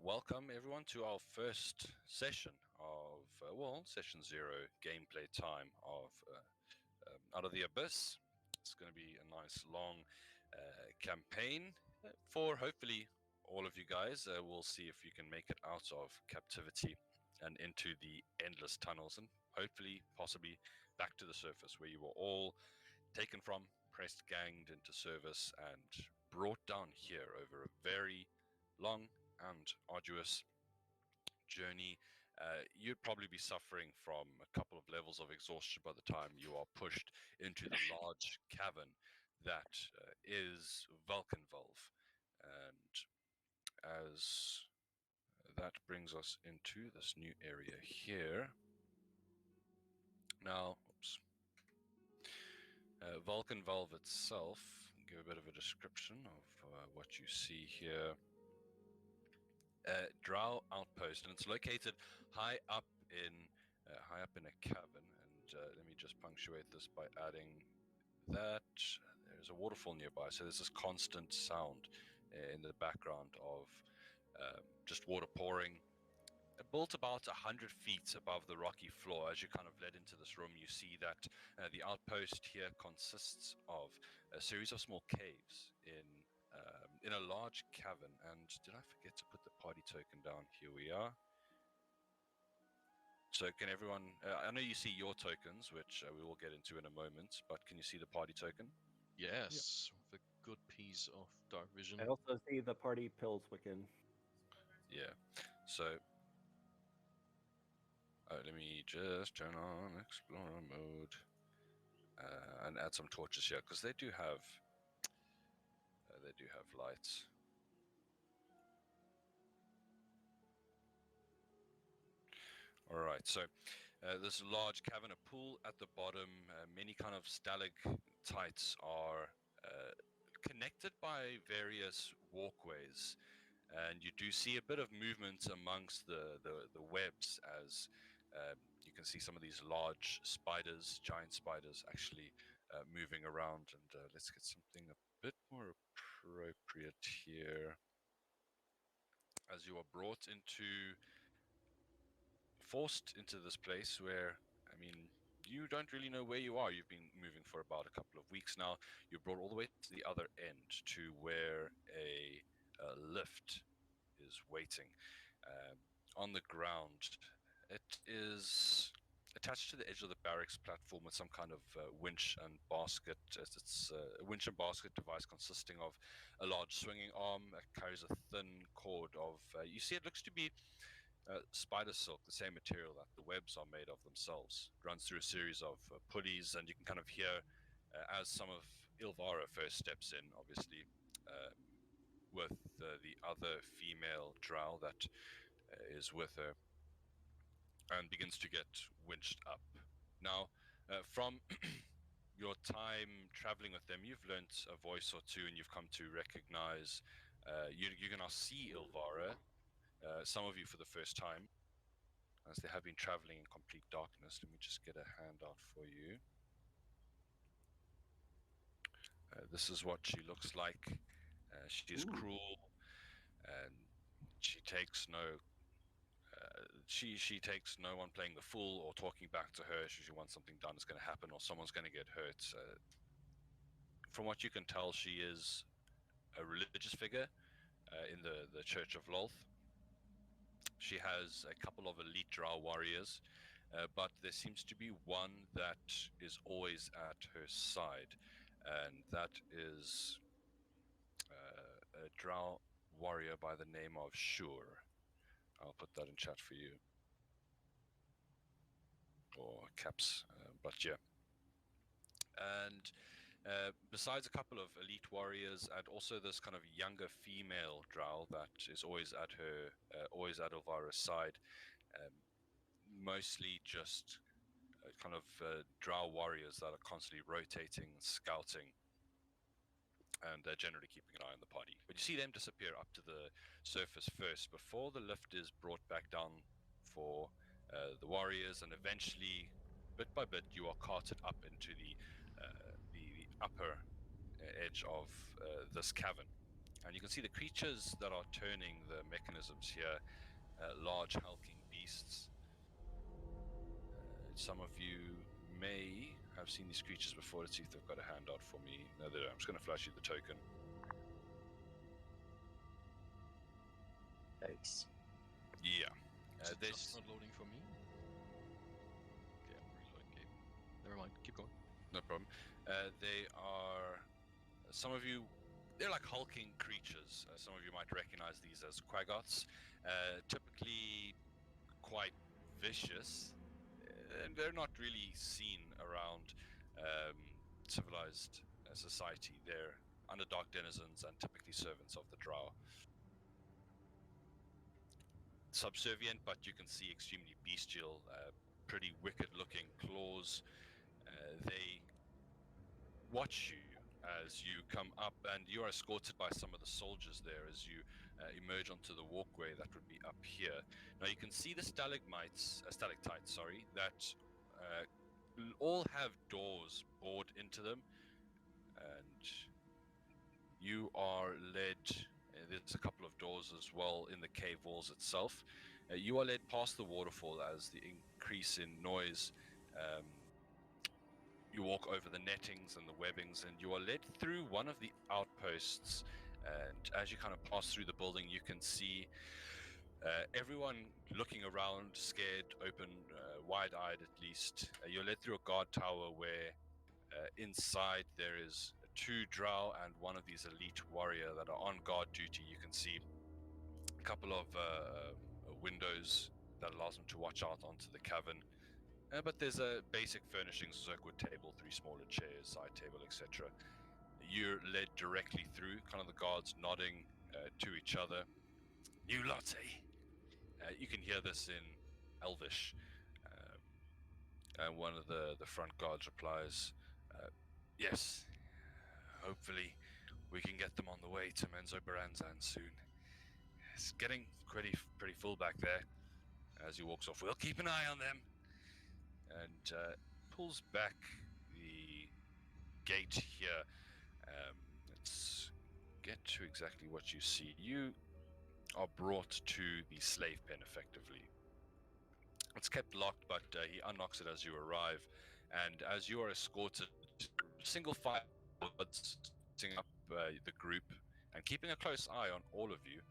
welcome everyone to our first session of, session 0 gameplay time of Out of the Abyss. It's going to be a nice long campaign for hopefully all of you guys. We'll see if you can make it out of captivity and into the endless tunnels and hopefully, possibly back to the surface where you were all taken from, pressed, ganged into service, and brought down here over a very long and arduous journey. You'd probably be suffering from a couple of levels of exhaustion by the time you are pushed into the large cavern that is Vulcanvolve. And as that brings us into this new area here. Now, Vulcanvolve itself, give a bit of a description of what you see here. Drow outpost, and it's located high up in a cavern. And let me just punctuate this by adding that there's a waterfall nearby, so there's this constant sound in the background of just water pouring. Built about 100 feet above the rocky floor. As you kind of led into this room, you see that the outpost here consists of a series of small caves in a large cavern. And did I forget to put the party token down? Here we are. So can everyone, I know you see your tokens, which we will get into in a moment, but can you see the party token? Yes, with a good piece of dark vision. I also see the party pills Wiccan. Yeah. So let me just turn on Explorer mode and add some torches here, because they do have lights. All right, so this large cavern, a pool at the bottom, many kind of stalactites are connected by various walkways, and you do see a bit of movement amongst the webs as you can see some of these large spiders, giant spiders, actually moving around. And let's get something a bit more appropriate here. As you are forced into this place where, I mean, you don't really know where you are. You've been moving for about a couple of weeks now. You're brought all the way to the other end to where a lift is waiting on the ground. It is attached to the edge of the barracks platform with some kind of winch and basket. It's a winch and basket device consisting of a large swinging arm that carries a thin cord of, you see it looks to be spider silk, the same material that the webs are made of themselves. It runs through a series of pulleys, and you can kind of hear as some of Ilvara first steps in, obviously, with the other female drow that is with her, and begins to get winched up. Now, from your time traveling with them, you've learnt a voice or two, and you've come to recognize, you can now see Ilvara, some of you for the first time, as they have been traveling in complete darkness. Let me just get a handout for you. This is what she looks like. She's cruel, and she takes no she takes no one playing the fool or talking back to her. She wants something done, it's going to happen, or someone's going to get hurt. From what you can tell, she is a religious figure in the Church of Lolth. She has a couple of elite drow warriors, but there seems to be one that is always at her side, and that is a drow warrior by the name of Shur. I'll put that in chat for you, or caps, but yeah. And besides a couple of elite warriors, and also this kind of younger female drow that is always at Elvira's side, mostly just kind of drow warriors that are constantly rotating, scouting, and they're generally keeping an eye on the party. But you see them disappear up to the surface first before the lift is brought back down for the warriors, and eventually, bit by bit, you are carted up into the upper edge of this cavern. And you can see the creatures that are turning the mechanisms here, large hulking beasts. Some of you may have seen these creatures before. Let's see if they've got a handout for me. No, they don't. I'm just going to flash you the token. Nice. Yeah. Is it There's just not loading for me? Okay, I'm reloading game. Never mind, keep going. no problem. They are some of you. They're like hulking creatures. Some of you might recognize these as quaggoths. Typically quite vicious, and they're not really seen around civilized society. They're underdark denizens and typically servants of the Drow. Subservient, but you can see extremely bestial, pretty wicked-looking claws. They watch you as you come up, and you are escorted by some of the soldiers there as you emerge onto the walkway that would be up here. Now you can see the stalagmites, stalactites, sorry, that all have doors bored into them, and you are led. There's a couple of doors as well in the cave walls itself. You are led past the waterfall as the increase in noise. You walk over the nettings and the webbings, and you are led through one of the outposts. And as you kind of pass through the building, you can see everyone looking around, scared, open, wide-eyed at least. You're led through a guard tower where inside there is two Drow and one of these elite warrior that are on guard duty. You can see a couple of windows that allows them to watch out onto the cavern. But there's a basic furnishings, so a good table, 3 smaller chairs, side table, etc. You're led directly through, kind of the guards nodding to each other. You lot, eh? You can hear this in Elvish. And one of the front guards replies, yes, hopefully we can get them on the way to Menzo Baranzan soon. It's getting pretty full back there. As he walks off, we'll keep an eye on them. And pulls back the gate here. Let's get to exactly what you see. You are brought to the slave pen, effectively. It's kept locked, but he unlocks it as you arrive. And as you are escorted, single file setting up the group and keeping a close eye on all of you,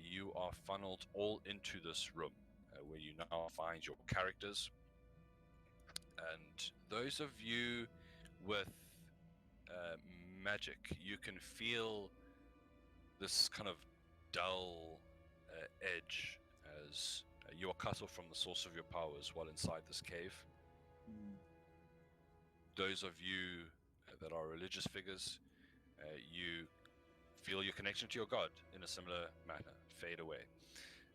you are funneled all into this room where you now find your characters. And those of you with magic, you can feel this kind of dull edge as you are cut off from the source of your powers while inside this cave. Those of you that are religious figures, you feel your connection to your god in a similar manner fade away.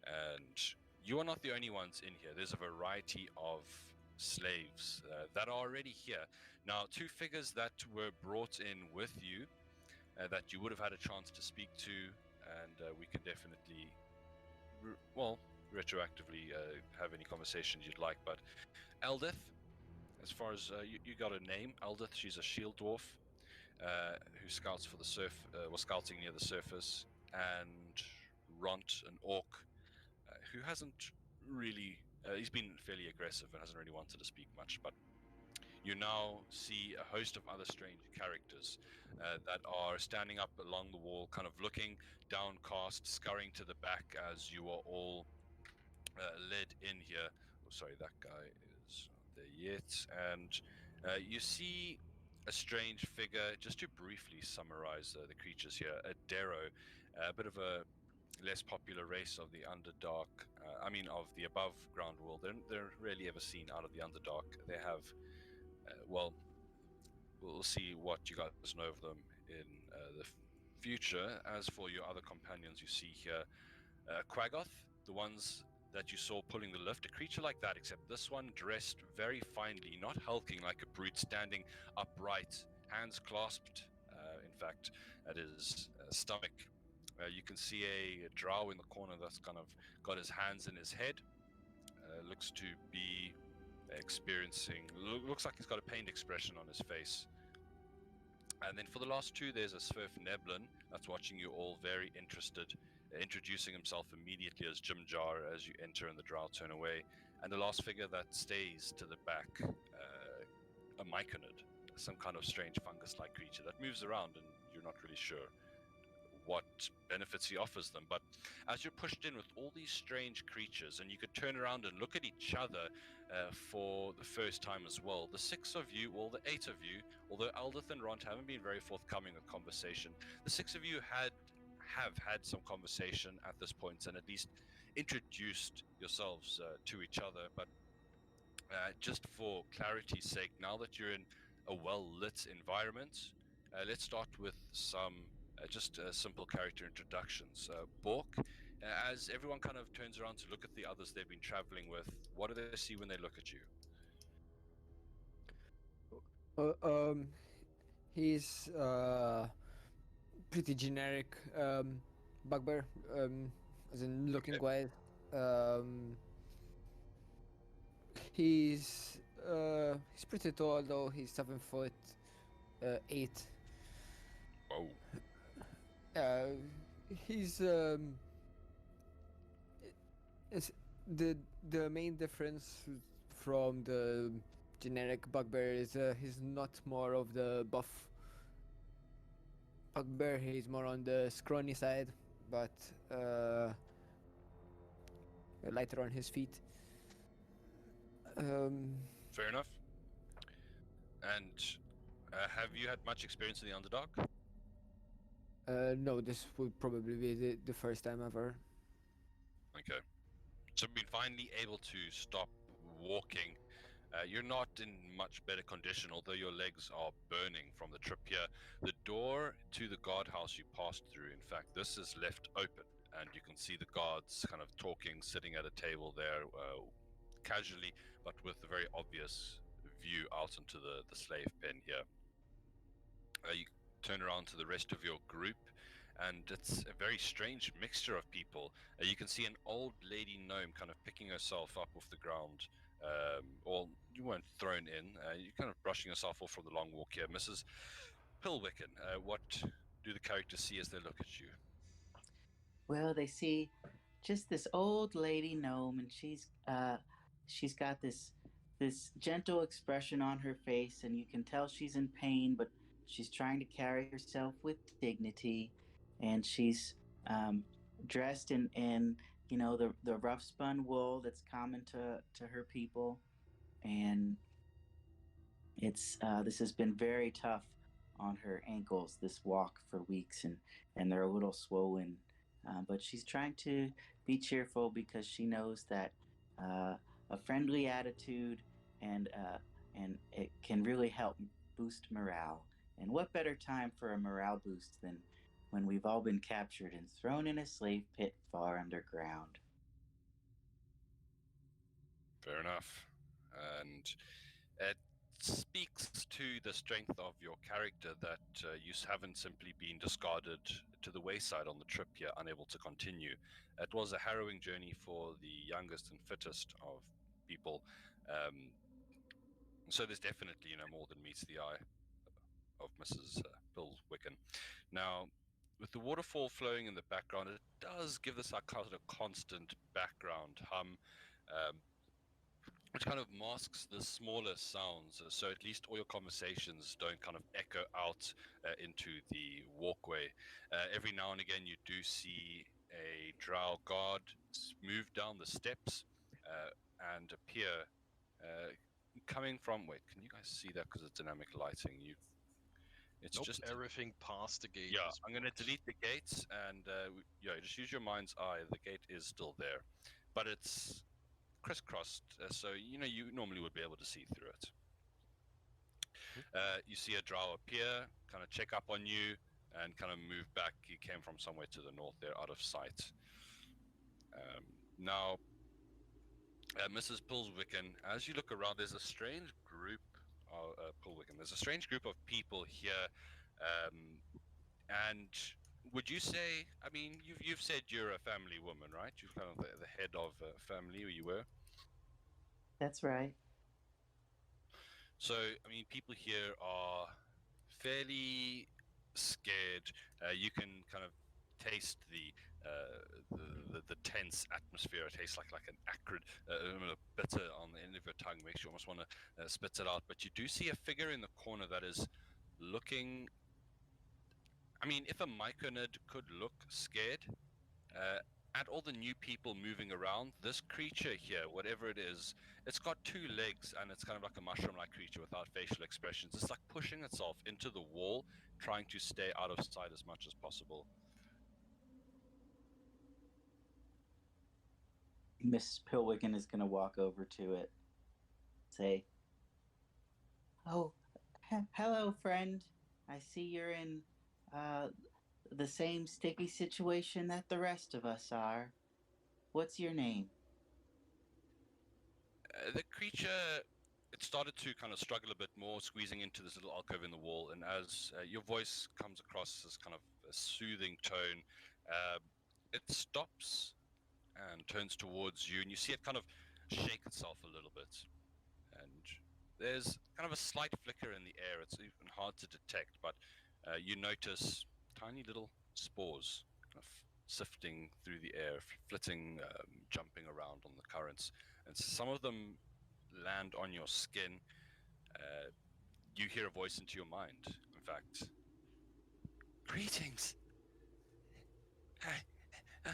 And you are not the only ones in here. There's a variety of slaves that are already here. Now, 2 figures that were brought in with you that you would have had a chance to speak to, and we can definitely, retroactively have any conversations you'd like. But Eldith, as far as you got a name, Eldith, she's a shield dwarf who scouts for the was scouting near the surface, and Ront, an orc, who hasn't really, he's been fairly aggressive and hasn't really wanted to speak much, but you now see a host of other strange characters that are standing up along the wall, kind of looking downcast, scurrying to the back as you are all led in here. Oh, sorry, that guy is not there yet. And you see a strange figure. Just to briefly summarize the creatures here, a Darrow, a bit of a less popular race of the Underdark, of the above ground world. They're rarely ever seen out of the Underdark. They have, we'll see what you guys know of them in the future. As for your other companions you see here, Quaggoth, the ones that you saw pulling the lift, a creature like that, except this one dressed very finely, not hulking like a brute, standing upright, hands clasped, in fact, at his stomach. You can see a Drow in the corner that's kind of got his hands in his head. Looks to be experiencing, looks like he's got a pained expression on his face. And then for the last 2, there's a Swerf Neblin, that's watching you all very interested, introducing himself immediately as Jim Jar as you enter and the Drow turn away. And the last figure that stays to the back, a myconid, some kind of strange fungus-like creature that moves around and you're not really sure what benefits he offers them. But as you're pushed in with all these strange creatures, and you could turn around and look at each other for the first time as well, the 6 of you, well, the 8 of you, although Aldith and Ront haven't been very forthcoming with conversation, the 6 of you have had some conversation at this point and at least introduced yourselves to each other. But just for clarity's sake, now that you're in a well-lit environment, let's start with some just simple character introductions. Bork, as everyone kind of turns around to look at the others they've been traveling with, what do they see when they look at you? He's pretty generic bugbear, as in looking Okay. wise. Um, he's pretty tall though. He's 7 foot 8. Whoa. Uh, he's is the main difference from the generic bugbear is he's not more of the buff bugbear. He's more on the scrawny side, but lighter on his feet. Fair enough. And have you had much experience in the Underdark? No, this would probably be the first time ever. Okay. So you've been finally able to stop walking. You're not in much better condition, although your legs are burning from the trip here. The door to the guardhouse you passed through, in fact, this is left open, and you can see the guards kind of talking, sitting at a table there, casually, but with a very obvious view out into the slave pen here. You turn around to the rest of your group, and it's a very strange mixture of people. You can see an old lady gnome kind of picking herself up off the ground. Or you weren't thrown in. You're kind of brushing yourself off from the long walk here. Mrs. Pillwicken, what do the characters see as they look at you? Well, they see just this old lady gnome, and she's got this gentle expression on her face, and you can tell she's in pain, but she's trying to carry herself with dignity, and she's dressed in the rough spun wool that's common to her people, and it's this has been very tough on her ankles, this walk for weeks, and they're a little swollen, but she's trying to be cheerful because she knows that a friendly attitude and it can really help boost morale. And what better time for a morale boost than when we've all been captured and thrown in a slave pit far underground? Fair enough. And it speaks to the strength of your character that you haven't simply been discarded to the wayside on the trip here, unable to continue. It was a harrowing journey for the youngest and fittest of people. So there's definitely, more than meets the eye of Mrs. Bill Wicken. Now, with the waterfall flowing in the background, it does give this kind of constant background hum, um, which kind of masks the smaller sounds, so at least all your conversations don't kind of echo out into the walkway. Every now and again, you do see a Drow guard move down the steps and appear coming from. Wait, can you guys see that? Because it's dynamic lighting. It's Nope, just everything past the gate. yeah. is I'm going to blocked. delete the gates and yeah, just use your mind's eye. The gate is still there, but it's crisscrossed, so you normally would be able to see through it. You see a Drow appear, kind of check up on you, and kind of move back. He came from somewhere to the north there, out of sight. Now, Mrs. Pillswicken, as you look around, there's a strange group of Pillswicken. There's a strange group of people here, and would you say? I mean, you've said you're a family woman, right? You're kind of the head of a family, or you were. That's right. So, I mean, people here are fairly scared. You can kind of taste the tense atmosphere. It tastes like an acrid, bitter on the end of your tongue. Makes you almost want to spit it out. But you do see a figure in the corner that is looking. I mean, if a myconid could look scared, at all the new people moving around, this creature here, whatever it is, it's got two legs and it's kind of like a mushroom-like creature without facial expressions. It's like pushing itself into the wall, trying to stay out of sight as much as possible. Miss Pilwicken is going to walk over to it, say, "Oh, hello, friend. I see you're in the same sticky situation that the rest of us are. What's your name?" The creature, it started to kind of struggle a bit more, squeezing into this little alcove in the wall, and as your voice comes across this kind of a soothing tone, it stops and turns towards you, and you see it kind of shake itself a little bit. And there's kind of a slight flicker in the air. It's even hard to detect, but you notice tiny little spores kind of sifting through the air, flitting, jumping around on the currents. And some of them land on your skin. You hear a voice into your mind, in fact. Greetings.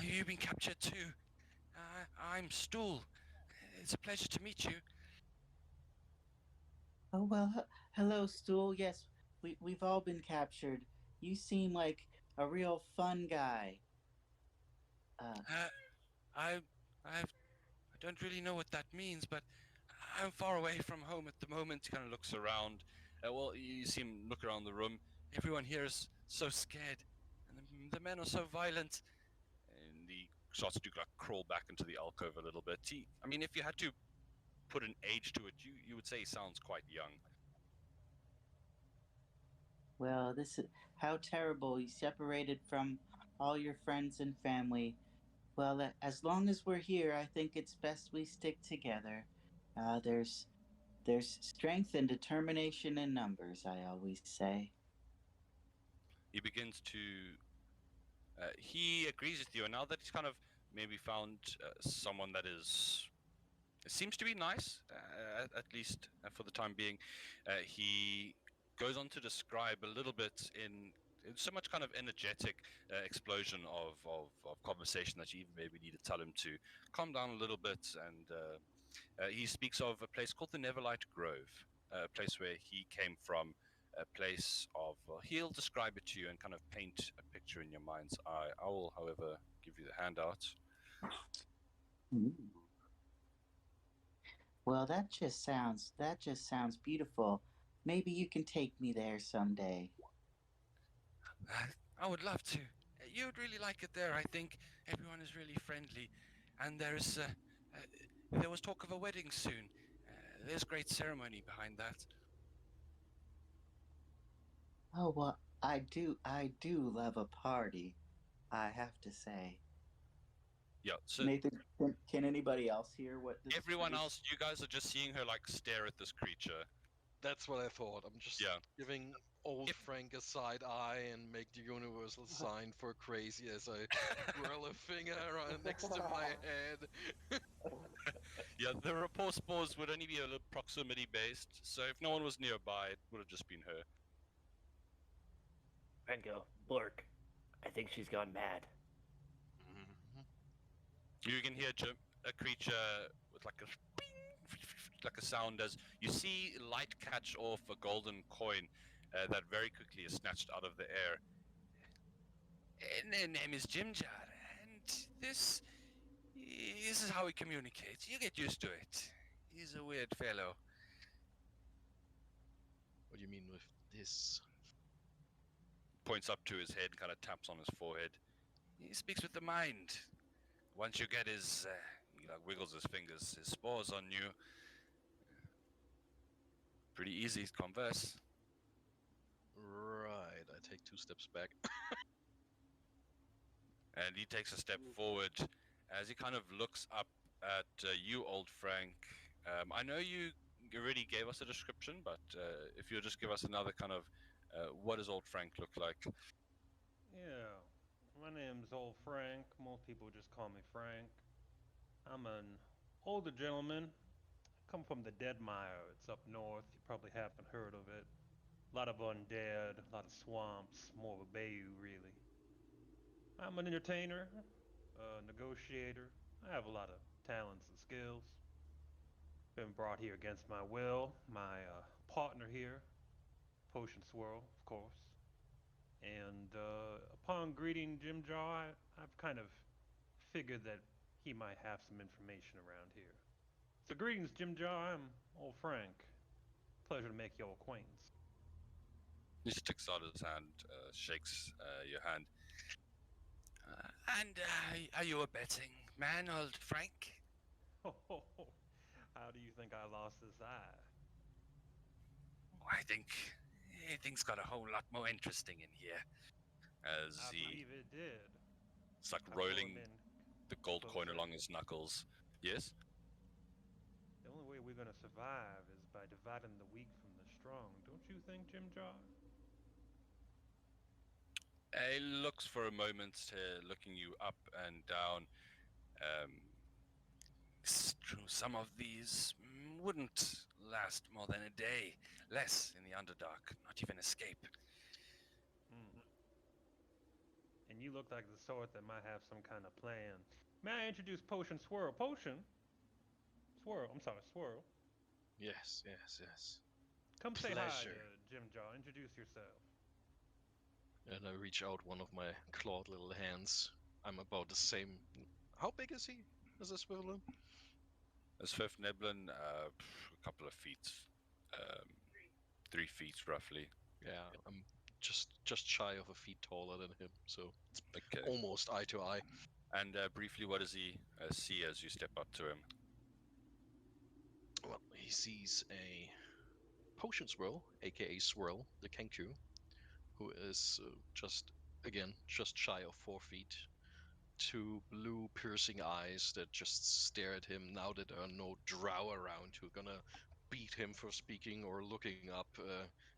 You've been captured too. I'm Stool. It's a pleasure to meet you. "Oh, well, hello, Stool. Yes, we've all been captured. You seem like a real fun guy." I don't really know what that means, but I'm far away from home at the moment. He kind of looks around. Well, you see him look around the room. Everyone here is so scared, and the men are so violent. And he starts to like crawl back into the alcove a little bit. I mean, if you had to put an age to it, you would say he sounds quite young. "Well, this is how terrible. You separated from all your friends and family. Well, as long as we're here, I think it's best we stick together. There's strength and determination in numbers, I always say." He begins to. He agrees with you, and now that he's kind of maybe found someone that is seems to be nice, at least for the time being. He goes on to describe a little bit in so much kind of energetic explosion of conversation that you even maybe need to tell him to calm down a little bit. And he speaks of a place called the Neverlight Grove, a place where he came from, a place of, well, he'll describe it to you and kind of paint a picture in your mind's eye. I will, however, give you the handout. Ooh. Well, that just sounds beautiful. Maybe you can take me there someday. I would love to. You'd really like it there. I think everyone is really friendly, and there was talk of a wedding soon. There's great ceremony behind that. Oh, well, I do love a party, I have to say. Yeah. So Nathan, can anybody else hear what this? everyone else, you guys are just seeing her like stare at this creature. That's what I thought. I'm just Yeah. giving old If- Frank a side eye and make the universal sign for crazy as I twirl a finger right next to my head. Yeah. The rapport spores would only be a little proximity based. So if no one was nearby, it would have just been her. Rengo, Blurk. I think she's gone mad. Mhm. You can hear a creature with like a like a sound as you see light catch off a golden coin that very quickly is snatched out of the air. Their name is Jimjar, and this is how he communicates. You get used to it. He's a weird fellow. What do you mean with this? Points up to his head, kind of taps on his forehead. He speaks with the mind. Once you get he like wiggles his fingers, his spores on you. Pretty easy to converse. Right, I take 2 steps back. And he takes a step forward as he kind of looks up at you, old Frank. I know you already gave us a description, but if you'll just give us another kind of What does old Frank look like? Yeah, my name's Old Frank. Most people just call me Frank. I'm an older gentleman. Come from the Deadmire. It's up north. You probably haven't heard of it. A lot of undead, a lot of swamps, more of a bayou, really. I'm an entertainer, a negotiator. I have a lot of talents and skills. Been brought here against my will. My partner here, Potion Swirl, of course. And upon greeting Jim Jaw, I've kind of figured that he might have some information around here. So greetings, Jim Jaw. I'm old Frank. Pleasure to make your acquaintance. He sticks out his hand, shakes your hand. And are you a betting man, old Frank? How do you think I lost this eye? I think things got a whole lot more interesting in here. As I he believe it did. it's like I pull rolling him in the gold coin closer. along his knuckles. Yes? The only way we're gonna survive is by dividing the weak from the strong. Don't you think, Jim Jaw? He looks for a moment, looking you up and down. Um, it's true, some of these wouldn't last more than a day. Less in the Underdark, not even escape. Hmm. And you look like the sort that might have some kind of plan. May I introduce Potion Swirl? Potion? Swirl. I'm sorry, Swirl. Yes, yes, yes. Come say hi Pleasure. to Jim Jaw. Introduce yourself. And I reach out one of my clawed little hands. I'm about the same. How big is he? Is this Swiveling? As Fifth Neblin, a couple of feet, um, 3 feet roughly. Yeah, I'm just shy of a feet taller than him, so it's Okay. almost eye to eye. And briefly, what does he see as you step up to him? Well, he sees a potion swirl, aka Swirl, the Kenku, who is just shy of 4 feet. Two blue piercing eyes that just stare at him now that there are no drow around who are gonna beat him for speaking or looking up.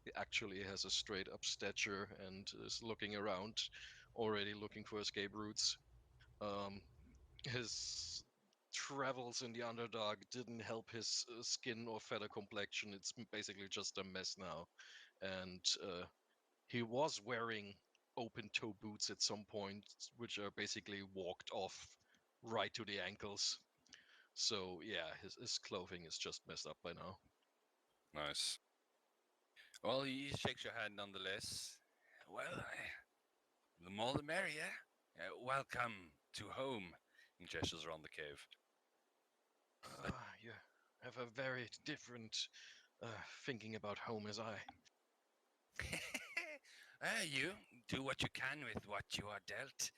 He actually has a straight up stature and is looking around, already looking for escape routes. Um, his travels in the Underdark didn't help his skin or feather complexion. It's basically just a mess now. And he was wearing open toe boots at some point, which are basically walked off right to the ankles. So yeah, his clothing is just messed up by now. Nice. Well, he shakes your hand nonetheless. Well, the more the merrier. Welcome to home. He gestures around the cave. You have a very different thinking about home as I. You do what you can with what you are dealt,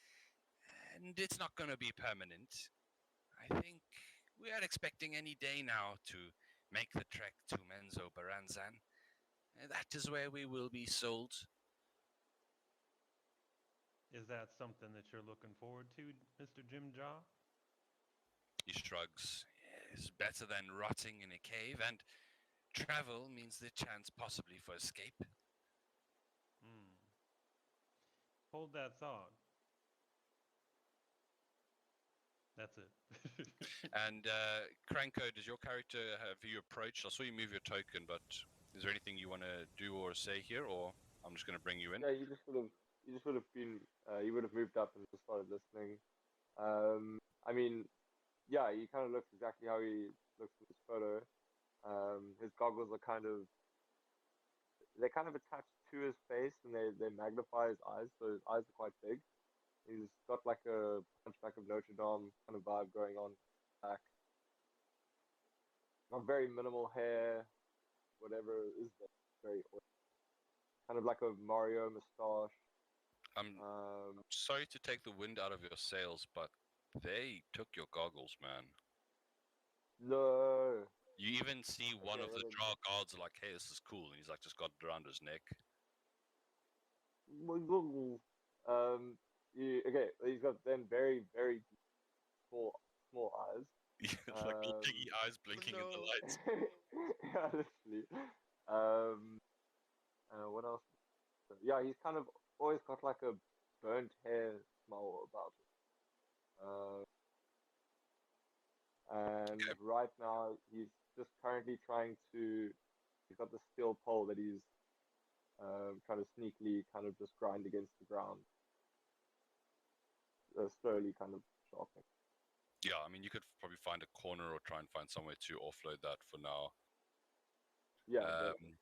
and it's not going to be permanent. I think we are expecting any day now to make the trek to Menzo Baranzan. That is where we will be sold. Is that something that you're looking forward to, Mr. Jim Jaw? He shrugs. It's better than rotting in a cave, and travel means the chance possibly for escape. Hmm. Hold that thought. That's it. And Cranko, does your character have you approached? I saw you move your token, but is there anything you want to do or say here, or I'm just going to bring you in? Yeah, you just would have been, you would have moved up and just started listening. I mean, yeah, he kind of looks exactly how he looks in this photo. His goggles are they're kind of attached to his face, and they magnify his eyes, so his eyes are quite big. He's got like a Hunchback of Notre Dame kind of vibe going on back. Not very minimal hair, whatever is that, very kind of like a Mario moustache. I'm sorry to take the wind out of your sails, but they took your goggles, man. No. You even see one Okay, of the well then- Drow guards like, hey, this is cool. And he's like, just got it around his neck. Okay, he's got then very, very small eyes. Like little piggy eyes blinking in the lights. Yeah, literally. What else? So, yeah, he's kind of always got like a burnt hair smell about him. And Okay. right now he's just currently trying to. He's got the steel pole that he's trying to sneakily kind of just grind against the ground, slowly kind of sharpening. Yeah, I mean, you could probably find a corner or try and find somewhere to offload that for now. Yeah, definitely.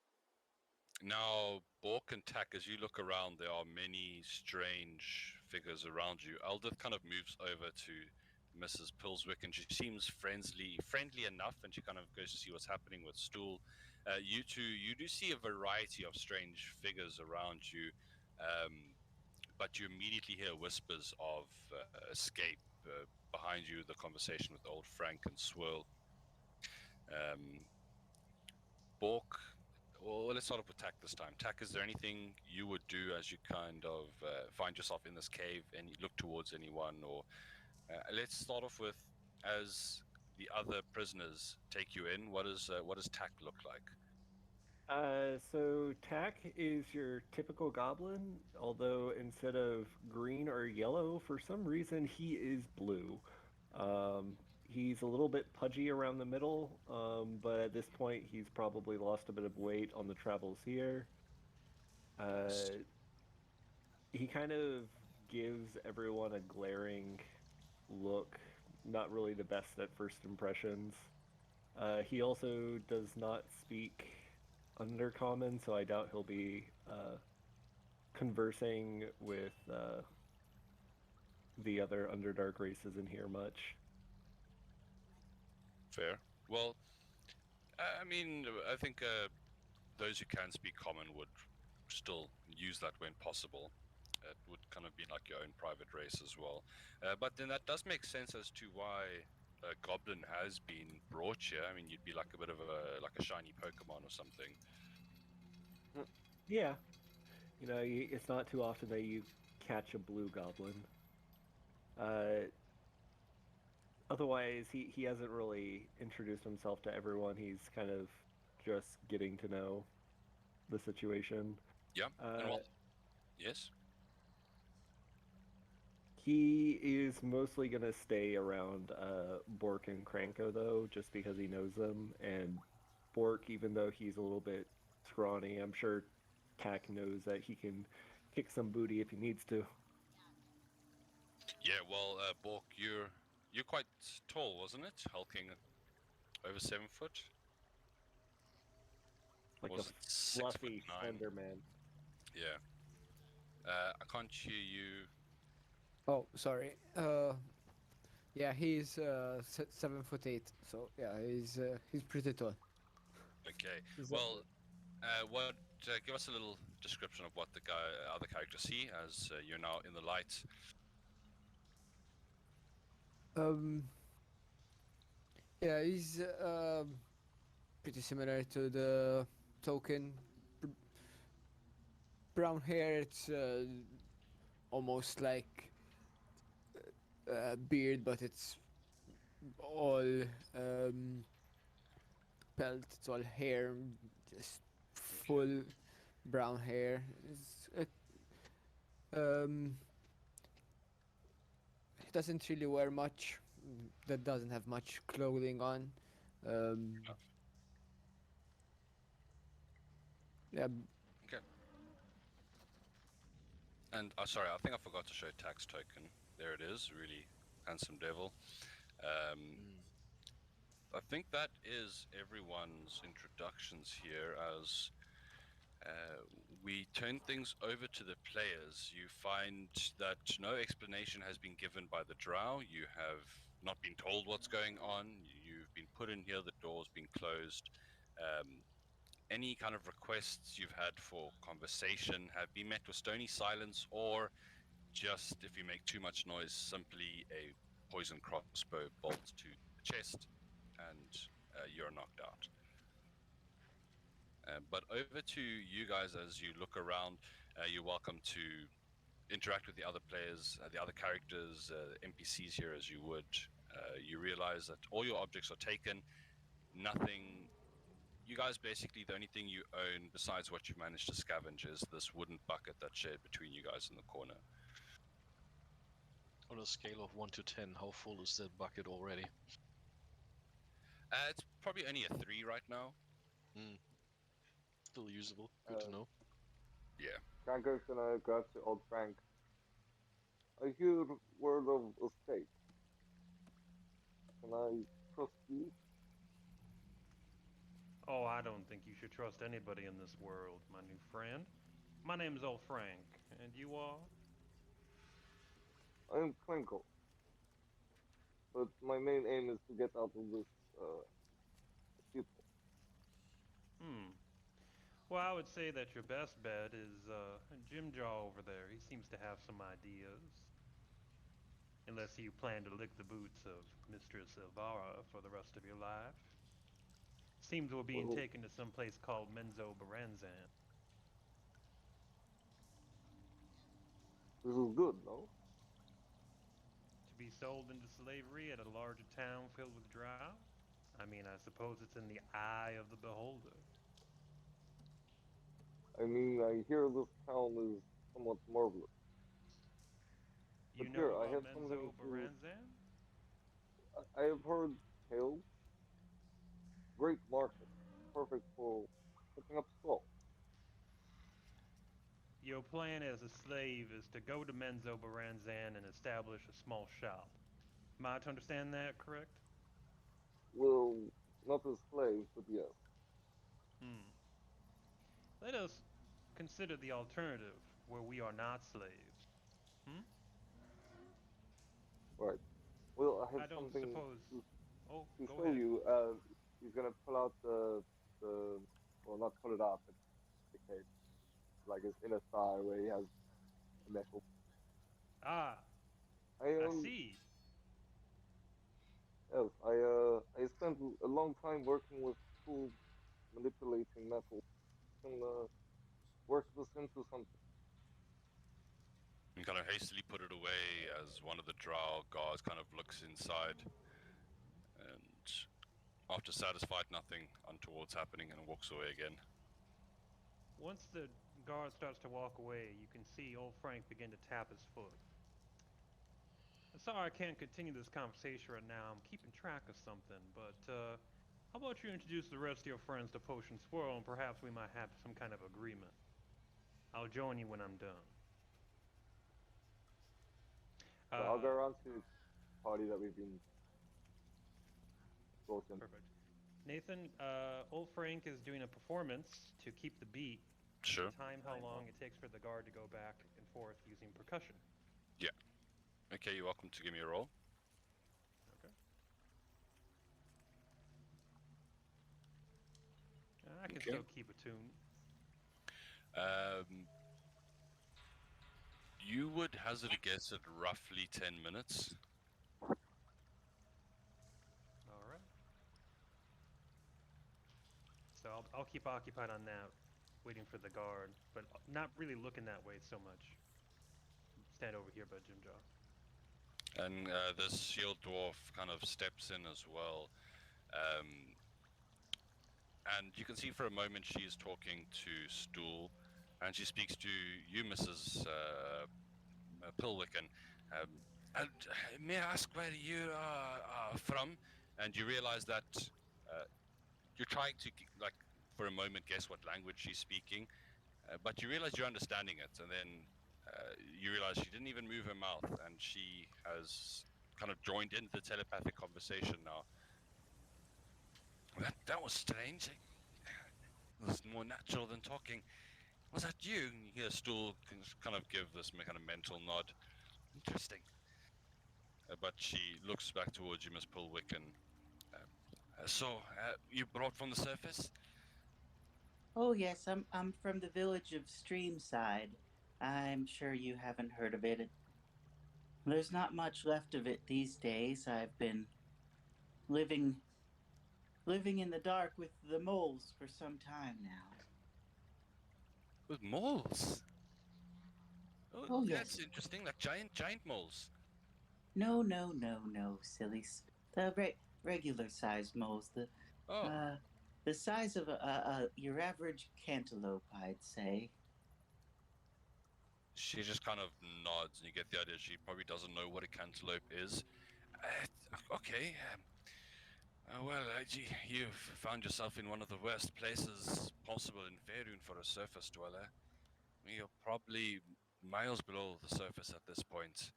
Now, Bork and Tak, as you look around, there are many strange figures around you. Aldith kind of moves over to Mrs. Pillswick, and she seems friendly enough, and she kind of goes to see what's happening with Stool. You two, you do see a variety of strange figures around you, but you immediately hear whispers of escape behind you. The conversation with old Frank and Swirl. Um, Bork, well, let's start off with Tak this time. Tak, is there anything you would do as you kind of find yourself in this cave and you look towards anyone? Or let's start off with, as the other prisoners take you in, what does Tak look like? So Tack is your typical goblin, although instead of green or yellow, for some reason he is blue. Um, he's a little bit pudgy around the middle, but at this point he's probably lost a bit of weight on the travels here. Uh, he kind of gives everyone a glaring look, not really the best at first impressions. He also does not speak Undercommon, so I doubt he'll be conversing with the other Underdark races in here much. Fair. Well, I mean, I think those who can speak common would still use that when possible. It would kind of be like your own private race as well. But then that does make sense as to why a goblin has been brought here. I mean, you'd be like a bit of a shiny Pokemon or something. Yeah, it's not too often that you catch a blue goblin. Uh, Otherwise, he hasn't really introduced himself to everyone. He's kind of just getting to know the situation. Yeah. And Uh, well, yes. he is mostly going to stay around Bork and Kranko, though, just because he knows them. And Bork, even though he's a little bit scrawny, I'm sure Tack knows that he can kick some booty if he needs to. Yeah. Well, Bork, you're quite tall, wasn't it? Hulking over 7 foot. Like Or a was it 6 foot fluffy, 9? slender man. Yeah. I can't hear you. Oh, sorry. Yeah, he's 7'8", so yeah, he's pretty tall. Okay. Is that- Well, what? Give us a little description of what the other characters see as you're now in the light. Um, yeah, he's pretty similar to the token. Br- Brown hair. It's almost like beard, but it's all pelt. It's all hair, just full brown hair. He doesn't really wear much. That doesn't have much clothing on. Um, yeah, Okay. And sorry, I think I forgot to show tax token. There it is. Really handsome devil. Um, Mm. I think that is everyone's introductions here as we turn things over to the players. You find that no explanation has been given by the Drow. You have not been told what's going on. You've been put in here, the door's been closed. Any kind of requests you've had for conversation have been met with stony silence, or just if you make too much noise, simply a poison crossbow bolt to the chest, and you're knocked out. But over to you guys as you look around. You're welcome to interact with the other players, the other characters, NPCs here as you would. You realize that all your objects are taken. Nothing. you guys basically, the only thing you own besides what you've managed to scavenge is this wooden bucket that's shared between you guys in the corner. On a scale of 1 to 10, how full is that bucket already? It's probably only a 3 right now. Still usable. Good to know. Yeah. Franco's gonna go up to old Frank. I hear word of a stake. Can I trust you? Oh, I don't think you should trust anybody in this world, my new friend. My name's old Frank, and you are? I am Twinkle. But my main aim is to get out of this people. Hmm. Well, I would say that your best bet is Jim Jaw over there. He seems to have some ideas. Unless you plan to lick the boots of Mistress Elvara for the rest of your life. Seems we're being Well, taken to some place called Menzo Baranzan. this is good, no? To be sold into slavery at a larger town filled with drow? I mean, I suppose it's in the eye of the beholder. I mean, I hear this town is somewhat marvelous. But You know here, I about have something Menzo to. Baranzan? I have heard tales. Great market, perfect for setting up stall. Your plan as a slave is to go to Menzo Baranzan and establish a small shop. Am I to understand that correct? Well, not as slaves, but yes. Hmm. Let us consider the alternative, where we are not slaves. Hmm? Right. Well, I have I don't something suppose. to, Oh, to go show ahead. you. He's gonna pull out the well, not pull it up, but the cape, like his inner thigh where he has a metal. Ah, I I see. yes, I spent a long time working with tools manipulating metal. Can work this into something. And kind of hastily put it away as one of the drow guards kind of looks inside and after satisfied nothing untoward's happening and walks away again. Once the guard starts to walk away, you can see old Frank begin to tap his foot. I'm sorry I can't continue this conversation right now. I'm keeping track of something, but how about you introduce the rest of your friends to Potion Swirl and perhaps we might have some kind of agreement? I'll join you when I'm done. So I'll go Uh, around to the party that we've been brought in. Perfect. Nathan, old Frank is doing a performance to keep the beat. Sure. Time how long it takes for the guard to go back and forth using percussion. Yeah. Okay, you're welcome to give me a roll. Okay. I can Okay. still keep a tune. You would hazard a guess at roughly 10 minutes. All right. So I'll keep occupied on that, waiting for the guard, but not really looking that way so much. Stand over here by Jim Jaw. And this shield dwarf kind of steps in as well. And you can see for a moment she is talking to Stool, and she speaks to you, Mrs. Pilwicken. And may I ask where you are from? And you realize that you're trying to, like, for a moment guess what language she's speaking, but you realize you're understanding it, and then you realize she didn't even move her mouth, and she has kind of joined into the telepathic conversation now. That was strange. It was more natural than talking. Was that you? And you hear Stool kind of give this kind of mental nod. Interesting. But she looks back towards you, Miss Pulwick, and so you brought from the surface? Oh yes, I'm from the village of Streamside. I'm sure you haven't heard of it. There's not much left of it these days. I've been living in the dark with the moles for some time now. With moles? Oh, Oh that's yes. interesting. Like giant moles. No, no, no, no, silly. The regular sized moles. The Oh, the size of your average cantaloupe, I'd say. She just kind of nods, and you get the idea she probably doesn't know what a cantaloupe is. Okay. Well, you've found yourself in one of the worst places possible in Faerun for a surface dweller. You're probably miles below the surface at this point.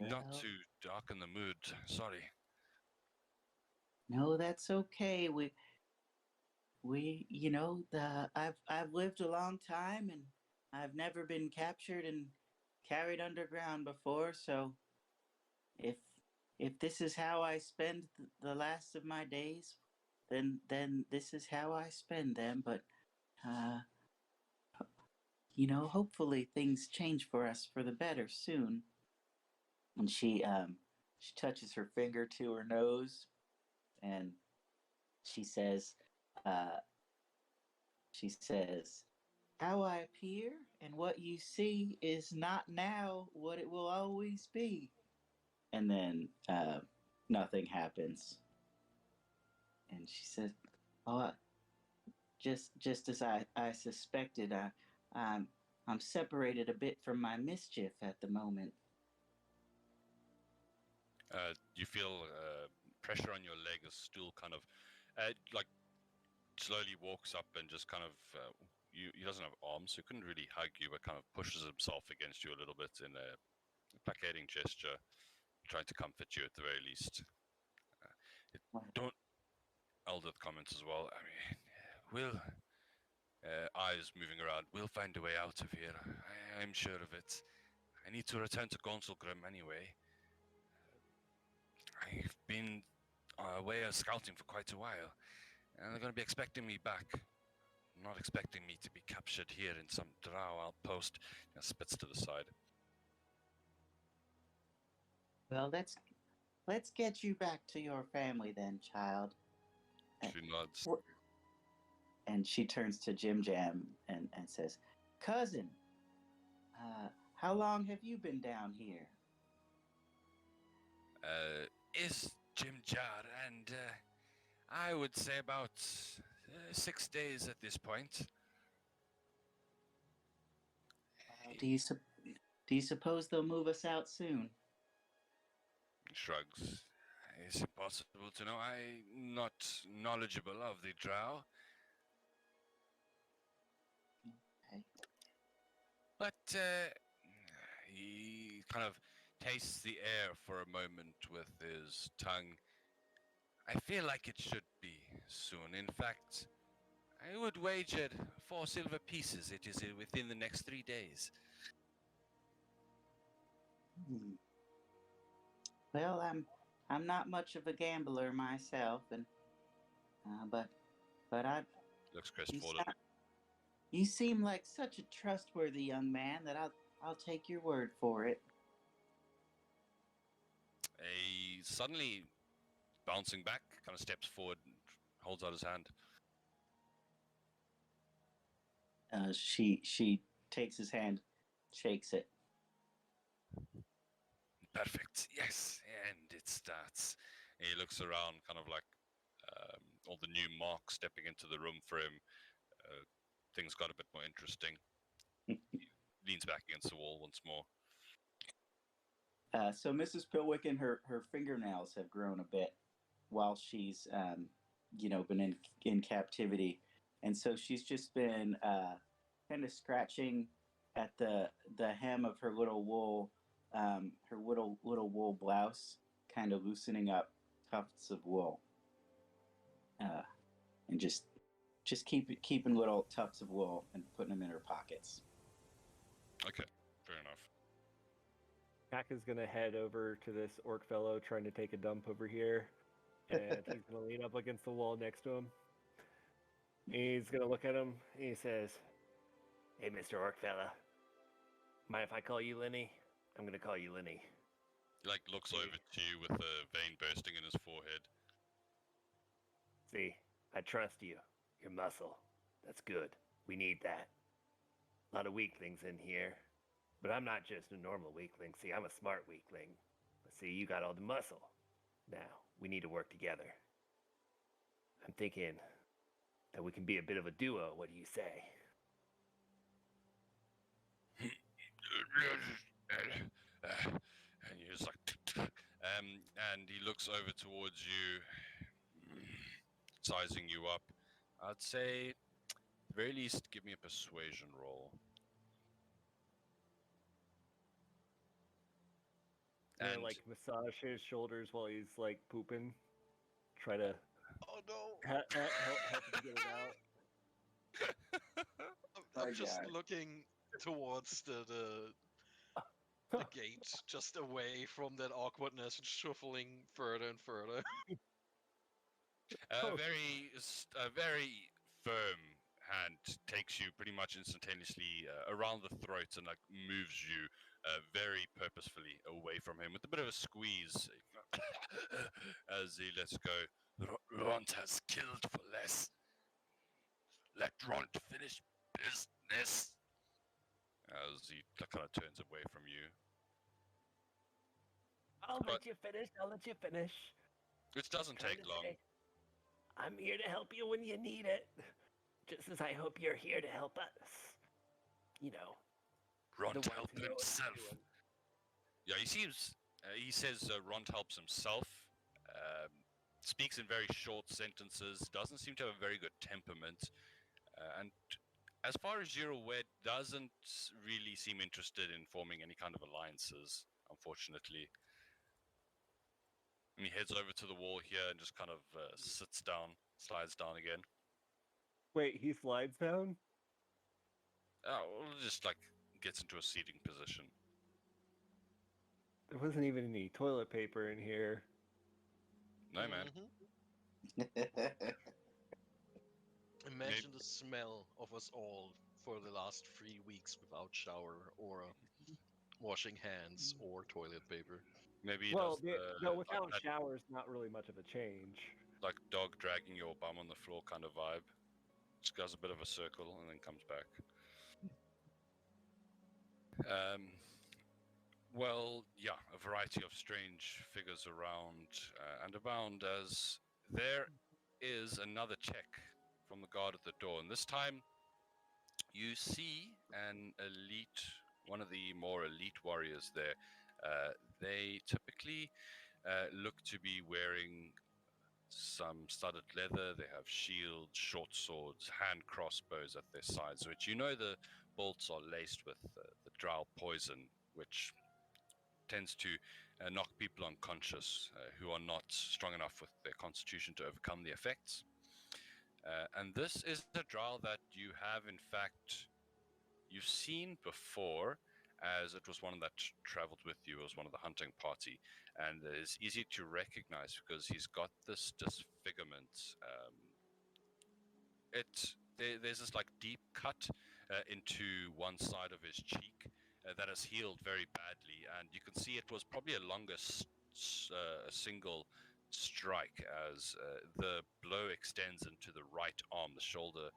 Not Well, to darken the mood, sorry. no, that's okay. I've lived a long time, and I've never been captured and carried underground before. So if if this is how I spend the last of my days, then this is how I spend them. But uh, hopefully things change for us for the better soon. And she touches her finger to her nose, and she says, uh, she says, "How I appear and what you see is not now what it will always be." And then nothing happens. And she says, "Oh, just as I suspected, I'm separated a bit from my mischief at the moment." You feel pressure on your leg. A stool kind of like slowly walks up and just kind of he doesn't have arms, so he couldn't really hug you, but kind of pushes himself against you a little bit in a placating gesture, trying to comfort you at the very least. Don't Eldith comments as well. I mean, we'll eyes moving around. We'll find a way out of here. I'm sure of it. I need to return to Gonsalgrim anyway. I've been away scouting for quite a while, and they're going to be expecting me back. Not expecting me to be captured here in some drow outpost. Spits to the side. Well, let's get you back to your family then, child. She nods. And she turns to Jim Jam and says, "Cousin, how long have you been down here?" Is Jim Jar, and I would say about 6 days at this point. Do you suppose they'll move us out soon? Shrugs. It's impossible to know. I'm not knowledgeable of the Drow. Okay. But he kind of tastes the air for a moment with his tongue. I feel like it should be soon. In fact, I would wager 4 silver pieces it is within the next 3 days. Well, I'm not much of a gambler myself, and but I Looks crestfallen. you seem like such a trustworthy young man that I'll take your word for it. He suddenly bouncing back, kind of steps forward, and holds out his hand. She takes his hand, shakes it. Perfect. Yes, and it starts. He looks around, kind of like all the new marks stepping into the room for him. Things got a bit more interesting. He leans back against the wall once more. So Mrs. Pilwick, her fingernails have grown a bit while she's been in captivity, and so she's just been kind of scratching at the hem of her little wool wool blouse, kind of loosening up tufts of wool, and just keeping little tufts of wool and putting them in her pockets. Okay, fair enough. Kaka's gonna head over to this orc fellow trying to take a dump over here, and he's gonna lean up against the wall next to him. He's gonna look at him, and he says, "Hey, Mr. Orc fella, mind if I call you Lenny? I'm gonna call you Lenny." He looks over to you with a vein bursting in his forehead. See, I trust you. Your muscle. That's good. We need that. A lot of weaklings in here. But I'm not just a normal weakling. See, I'm a smart weakling. But see, you got all the muscle. Now, we need to work together. I'm thinking that we can be a bit of a duo. What do you say? And you're just like, and he looks over towards you, sizing you up. I'd say, at the very least, give me a persuasion roll. I'm gonna And like massage his shoulders while he's like pooping. Try to Oh no! help him get it out. I'm My just God. looking towards the gate, just away from that awkwardness and shuffling further and further. a very firm hand takes you pretty much instantaneously around the throat and like moves you very purposefully away from him with a bit of a squeeze as he lets go. Ront has killed for less. Let Ront finish business. As he kind of turns away from you, I'll But- let you finish. I'll let you finish. which doesn't Trying take to long. say, I'm here to help you when you need it. Just as I hope you're here to help us. You know. Ront the ones help who know what they're himself. doing. Yeah, he says Ront helps himself. Speaks in very short sentences. Doesn't seem to have a very good temperament. And as far as you're aware, doesn't really seem interested in forming any kind of alliances, unfortunately. And he heads over to the wall here and just kind of sits down, slides down again. Wait, he slides down? Well, just like gets into a seating position. There wasn't even any toilet paper in here. No, man. Mhm. Imagine the smell of us all for the last 3 weeks without shower or washing hands or toilet paper. Maybe he Well, does the no, without that, showers, not really much of a change. like dog dragging your bum on the floor kind of vibe. Just goes a bit of a circle and then comes back. Well, yeah, a variety of strange figures around and abound as there is another check from the guard at the door. And this time you see an elite, one of the more elite warriors there. They typically look to be wearing some studded leather. They have shields, short swords, hand crossbows at their sides, which you know the bolts are laced with the Drow poison, which tends to knock people unconscious who are not strong enough with their constitution to overcome the effects. And this is a Drow that you have, in fact, you've seen before, as it was one that traveled with you as one of the hunting party, and is easy to recognize because he's got this disfigurement. There's this like deep cut into one side of his cheek that has healed very badly, and you can see it was probably a longer single strike as the blow extends into the right arm. The shoulder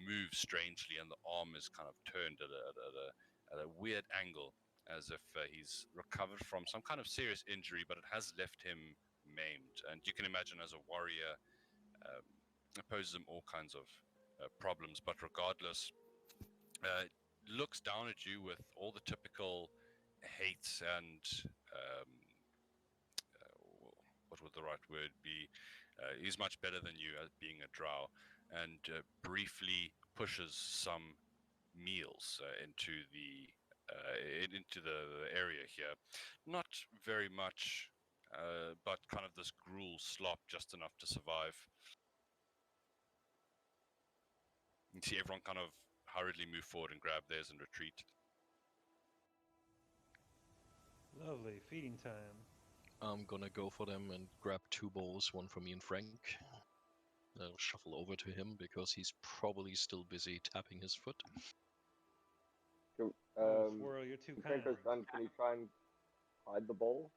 moves strangely, and the arm is kind of turned at a weird angle, as if he's recovered from some kind of serious injury, but it has left him maimed. And you can imagine, as a warrior, it poses him all kinds of problems. But regardless, looks down at you with all the typical hate and what would the right word be? He's much better than you at being a drow, and briefly pushes some meals into the area here. Not very much, but kind of this gruel slop, just enough to survive. You see everyone kind of hurriedly move forward and grab theirs and retreat. Lovely feeding time. I'm gonna go for them and grab 2 bowls, one for me and Frank. I'll shuffle over to him because he's probably still busy tapping his foot. Can, Oh, Swirl, you're too when kind. Franco's done, can you try and hide the bowl?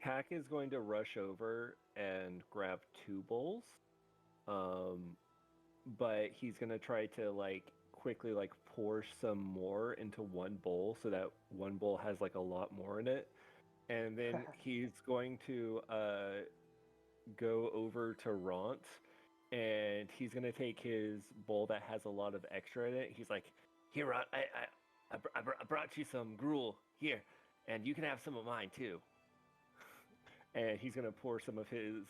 Tack is going to rush over and grab 2 bowls. But he's going to try to like quickly like pour some more into one bowl so that one bowl has like a lot more in it. And then he's going to go over to Ront, and he's gonna take his bowl that has a lot of extra in it. He's like, "Here, Ront, I brought you some gruel here, and you can have some of mine too." And he's gonna pour some of his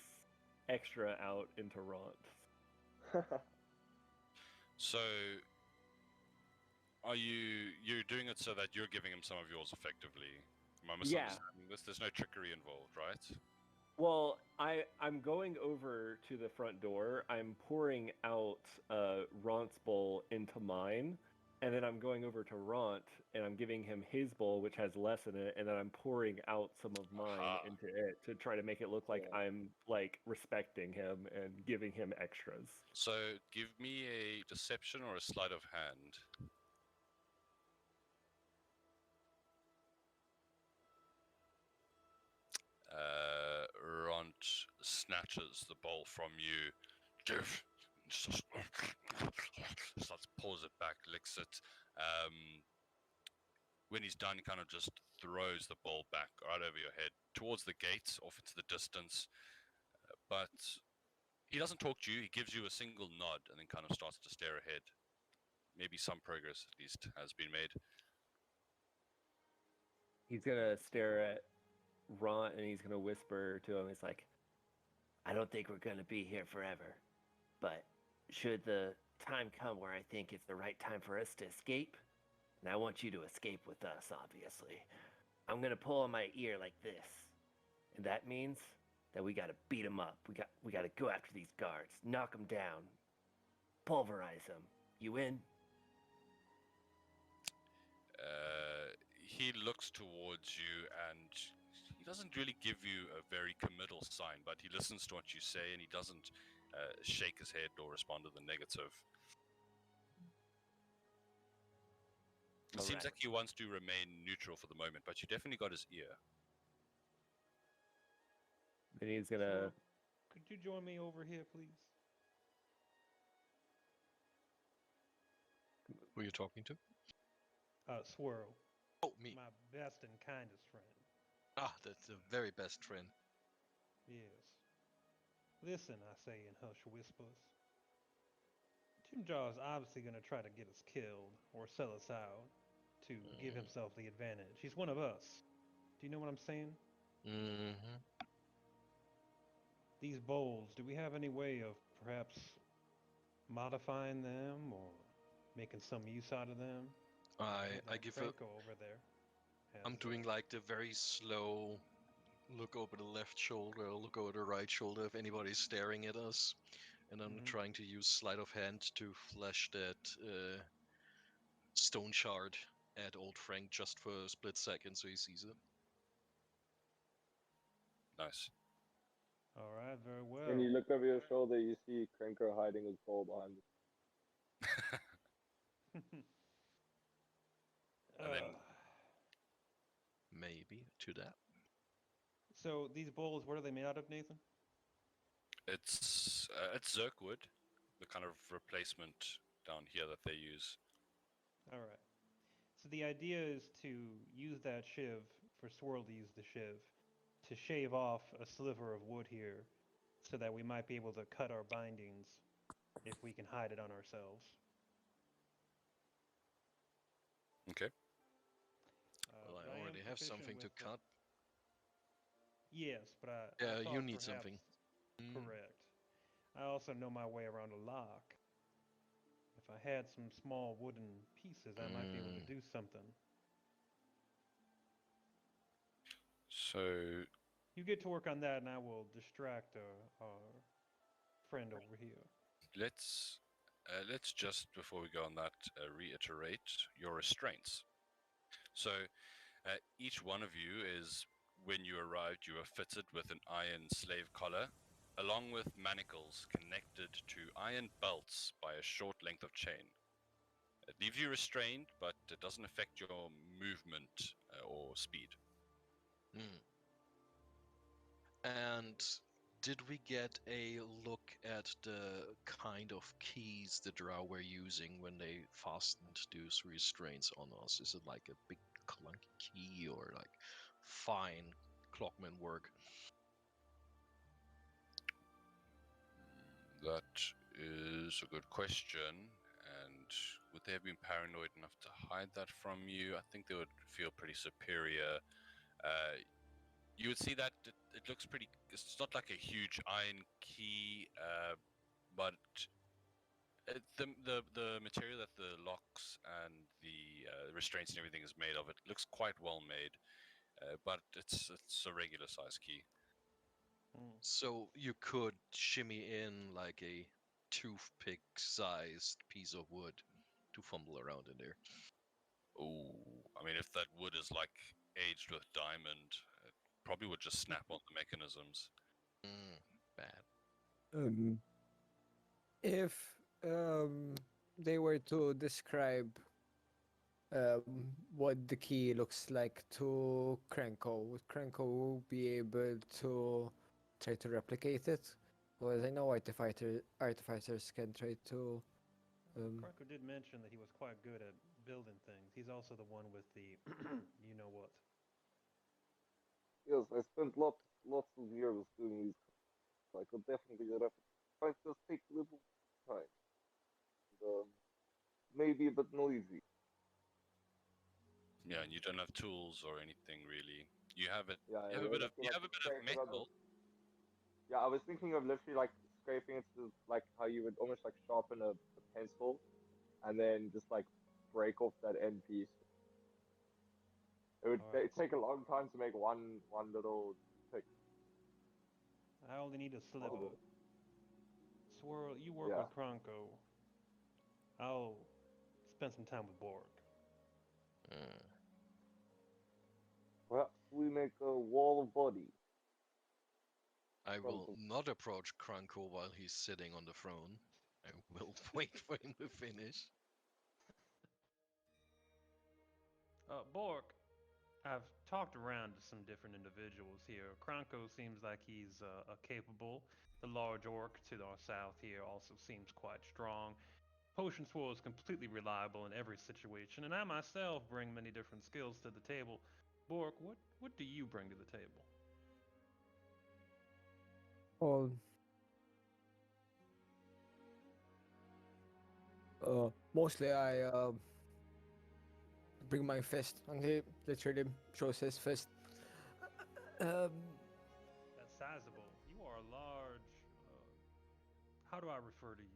extra out into Ront. So, are you're doing it so that you're giving him some of yours effectively? Am I Yeah. misunderstanding this? There's no trickery involved, right? Well, I'm going over to the front door. I'm pouring out Ront's bowl into mine, and then I'm going over to Ront and I'm giving him his bowl, which has less in it, and then I'm pouring out some of mine Aha. into it to try to make it look like Yeah. I'm like respecting him and giving him extras. So, give me a deception or a sleight of hand. Ront snatches the bowl from you. Give. Starts pulls it back, licks it. When he's done, he kind of just throws the bowl back right over your head towards the gate, off into the distance. But he doesn't talk to you. He gives you a single nod and then kind of starts to stare ahead. Maybe some progress at least has been made. He's gonna stare at Ront and he's gonna whisper to him. He's like, "I don't think we're gonna be here forever, but should the time come where I think it's the right time for us to escape, and I want you to escape with us, obviously, I'm gonna pull on my ear like this, and that means that we gotta beat them up. We gotta go after these guards, knock them down, pulverize them. You in?" He looks towards you and he doesn't really give you a very committal sign, but he listens to what you say and he doesn't shake his head or respond to the negative. It seems Alright. like he wants to remain neutral for the moment, but you definitely got his ear. Then he's gonna. Could you join me over here, please? Who are you talking to? Swirl, Oh, me. my best and kindest friend. Ah, that's the very best friend. Yes. Listen, I say in hushed whispers. Jim Jaw is obviously going to try to get us killed or sell us out to give himself the advantage. He's one of us. Do you know what I'm saying? Mm-hmm. These bowls, do we have any way of perhaps modifying them or making some use out of them? I That give a. Franco over there. I'm doing like the very slow look over the left shoulder, look over the right shoulder if anybody's staring at us, and I'm Mhm. trying to use sleight of hand to flash that stone shard at old Frank just for a split second so he sees it. Nice. All right, very well. When you look over your shoulder, you see Krenko hiding his bowl behind him. And then- Maybe to that. So these bowls, what are they made out of, Nathan? It's Zerkwood, the kind of replacement down here that they use. All right. So the idea is to use that shiv, for Swirl to use the shiv, to shave off a sliver of wood here so that we might be able to cut our bindings if we can hide it on ourselves. Okay. Well, But I am already have proficient something to with the- cut. Yes, but I Yeah, thought you need perhaps- something. Correct. I also know my way around a lock. If I had some small wooden pieces, I might be able to do something. So You get to work on that, and I will distract our friend over here. let's just before we go on that reiterate your restraints. So each one of you is, when you arrived, you were fitted with an iron slave collar, along with manacles connected to iron belts by a short length of chain. It leaves you restrained, but it doesn't affect your movement or speed. Mm. And did we get a look at the kind of keys the Drow were using when they fastened those restraints on us? Is it like a big clunky key or like fine clockman work? That is a good question. And would they have been paranoid enough to hide that from you? I think they would feel pretty superior. You would see that it looks pretty. It's not like a huge iron key, but the material that the locks and the restraints and everything is made of, it looks quite well made. But it's a regular size key. Hmm. So you could shimmy in like a toothpick-sized piece of wood to fumble around in there. Oh, I mean, if that wood is like aged with diamond, it probably would just snap on the mechanisms. Bad. Um, if they were to describe what the key looks like to Krenko, would Krenko be able to try to replicate it? Because I know artificers can try to. Cracker did mention that he was quite good at building things. He's also the one with the you know what. Yes, I spent lots of years doing these. I could definitely get up. Might just take a little time. And, maybe a bit noisy. Yeah, and you don't have tools or anything really. You have it. Yeah, You have a bit of. literally, You like have a bit of scrape it on the. metal. Yeah, I was thinking of literally like scraping it to like how you would almost like sharpen a pencil, and then just like break off that end piece. It would Alright. take a long time to make one little pick. I only need a sliver. Possible. Swirl, you work Yeah. with Kronko. I'll spend some time with Borg. Perhaps we make a wall of body. I will Something. not approach Kranko while he's sitting on the throne. I will wait for him to finish. Borg, I've talked around to some different individuals here. Kronko seems like he's capable. The large orc to our south here also seems quite strong. Potion Swirl is completely reliable in every situation, and I myself bring many different skills to the table. Borg, what do you bring to the table? Well, mostly I bring my fist, and he literally shows his fist. That's sizable. You are a large. How do I refer to you?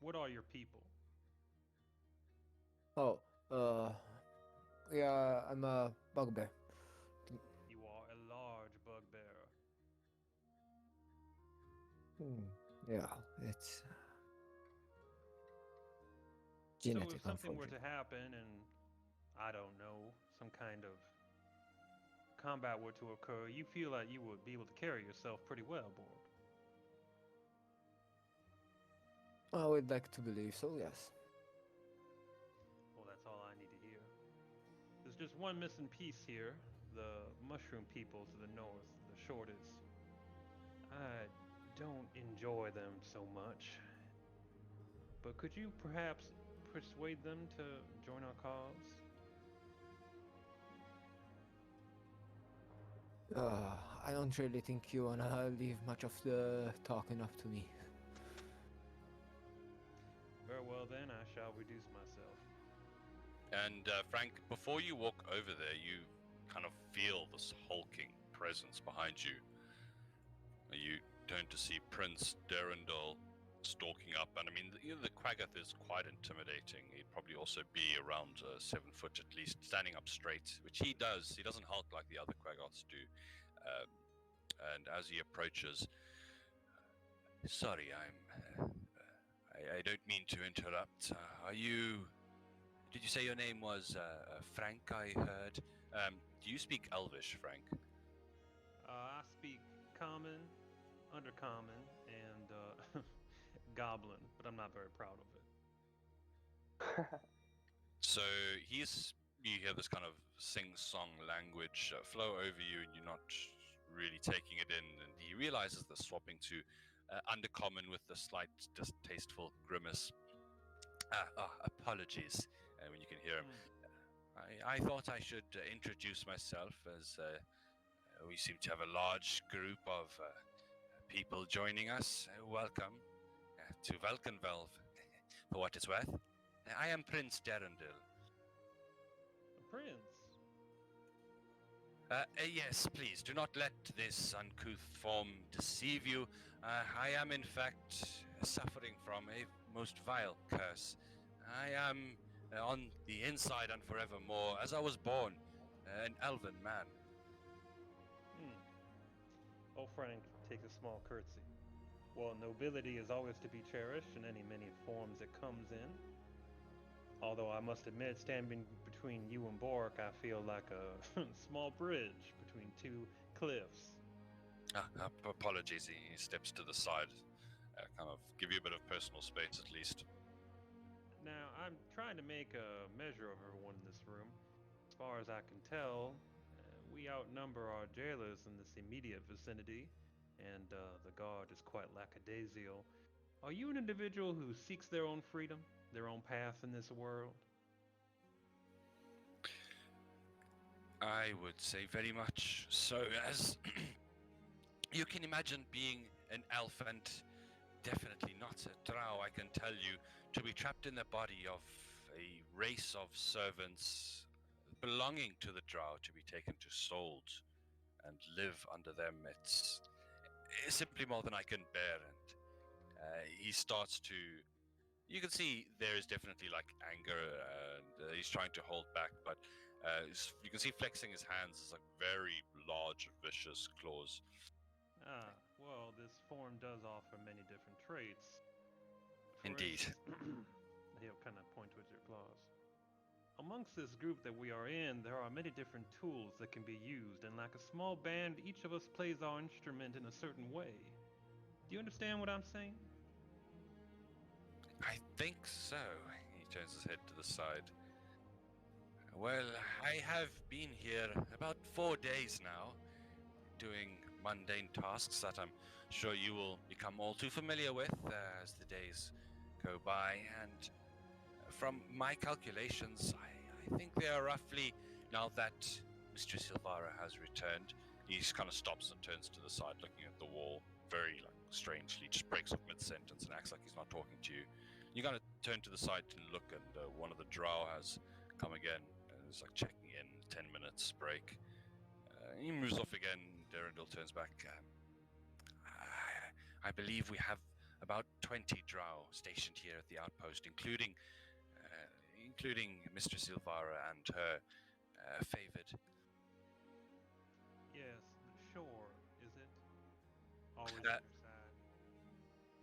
What are your people? Oh, yeah, I'm a bugbear. You are a large bugbear. Yeah, it's So genetic, if something were unfortunately. to happen and I don't know, some kind of combat were to occur, you feel like you would be able to carry yourself pretty well, Borg. I would like to believe so, yes. Well, that's all I need to hear. There's just one missing piece here. The mushroom people to the north, the shortest. I don't enjoy them so much. But could you perhaps persuade them to join our cause? I don't really think you wanna leave much of the talking up to me. Very well then, I shall reduce myself. And Frank, before you walk over there, you kind of feel this hulking presence behind you. You turn to see Prince Derendal stalking up, and I mean, the Quaggoth is quite intimidating. He'd probably also be around 7 foot at least, standing up straight, which he does. He doesn't hulk like the other Quaggoths do. And as he approaches, sorry, I don't mean to interrupt. Are you? Did you say your name was Frank? I heard. Do you speak Elvish, Frank? I speak common, undercommon, and goblin, but I'm not very proud of it. So you hear this kind of sing-song language flow over you, and you're not really taking it in. And he realizes the swapping to undercommon with a slight distasteful grimace. Apologies. When you can hear him. I thought I should introduce myself, as we seem to have a large group of people joining us. Welcome. to Valkenvelv, for what it's worth. I am Prince Derendil. A prince. Yes, please, do not let this uncouth form deceive you. I am, in fact, suffering from a most vile curse. I am, on the inside and forevermore, as I was born, an elven man. Old Frank takes a small curtsy. Well, nobility is always to be cherished in any many forms it comes in. Although I must admit, standing between you and Bork, I feel like a small bridge between two cliffs. Apologies, he steps to the side, kind of give you a bit of personal space at least. Now, I'm trying to make a measure of everyone in this room. As far as I can tell, we outnumber our jailers in this immediate vicinity, and the guard is quite lackadaisical. Are you an individual who seeks their own freedom, their own path in this world? I would say very much so, as you can imagine, being an elf and definitely not a drow, I can tell you, to be trapped in the body of a race of servants belonging to the drow, to be taken to Sold and live under them, it's simply more than I can bear. And he starts to, you can see there is definitely like anger, and he's trying to hold back, but you can see flexing his hands is like very large, vicious claws. Well, this form does offer many different traits. For Indeed. He'll kind of point towards your claws. Amongst this group that we are in, there are many different tools that can be used, and like a small band, each of us plays our instrument in a certain way. Do you understand what I'm saying? I think so. He turns his head to the side. Well, I have been here about 4 days now, doing mundane tasks that I'm sure you will become all too familiar with as the days go by. And from my calculations, I think they are roughly, now that Mr. Silvara has returned, he just kind of stops and turns to the side, looking at the wall, very like strangely, just breaks off mid-sentence and acts like he's not talking to you. You kind of turn to the side to look, and one of the drow has come again and is like checking in. 10 minutes break. He moves off again. Derendil turns back. I believe we have about 20 drow stationed here at the outpost, including Mr. Silvara and her favored. Yes, sure, is it? Always on your side.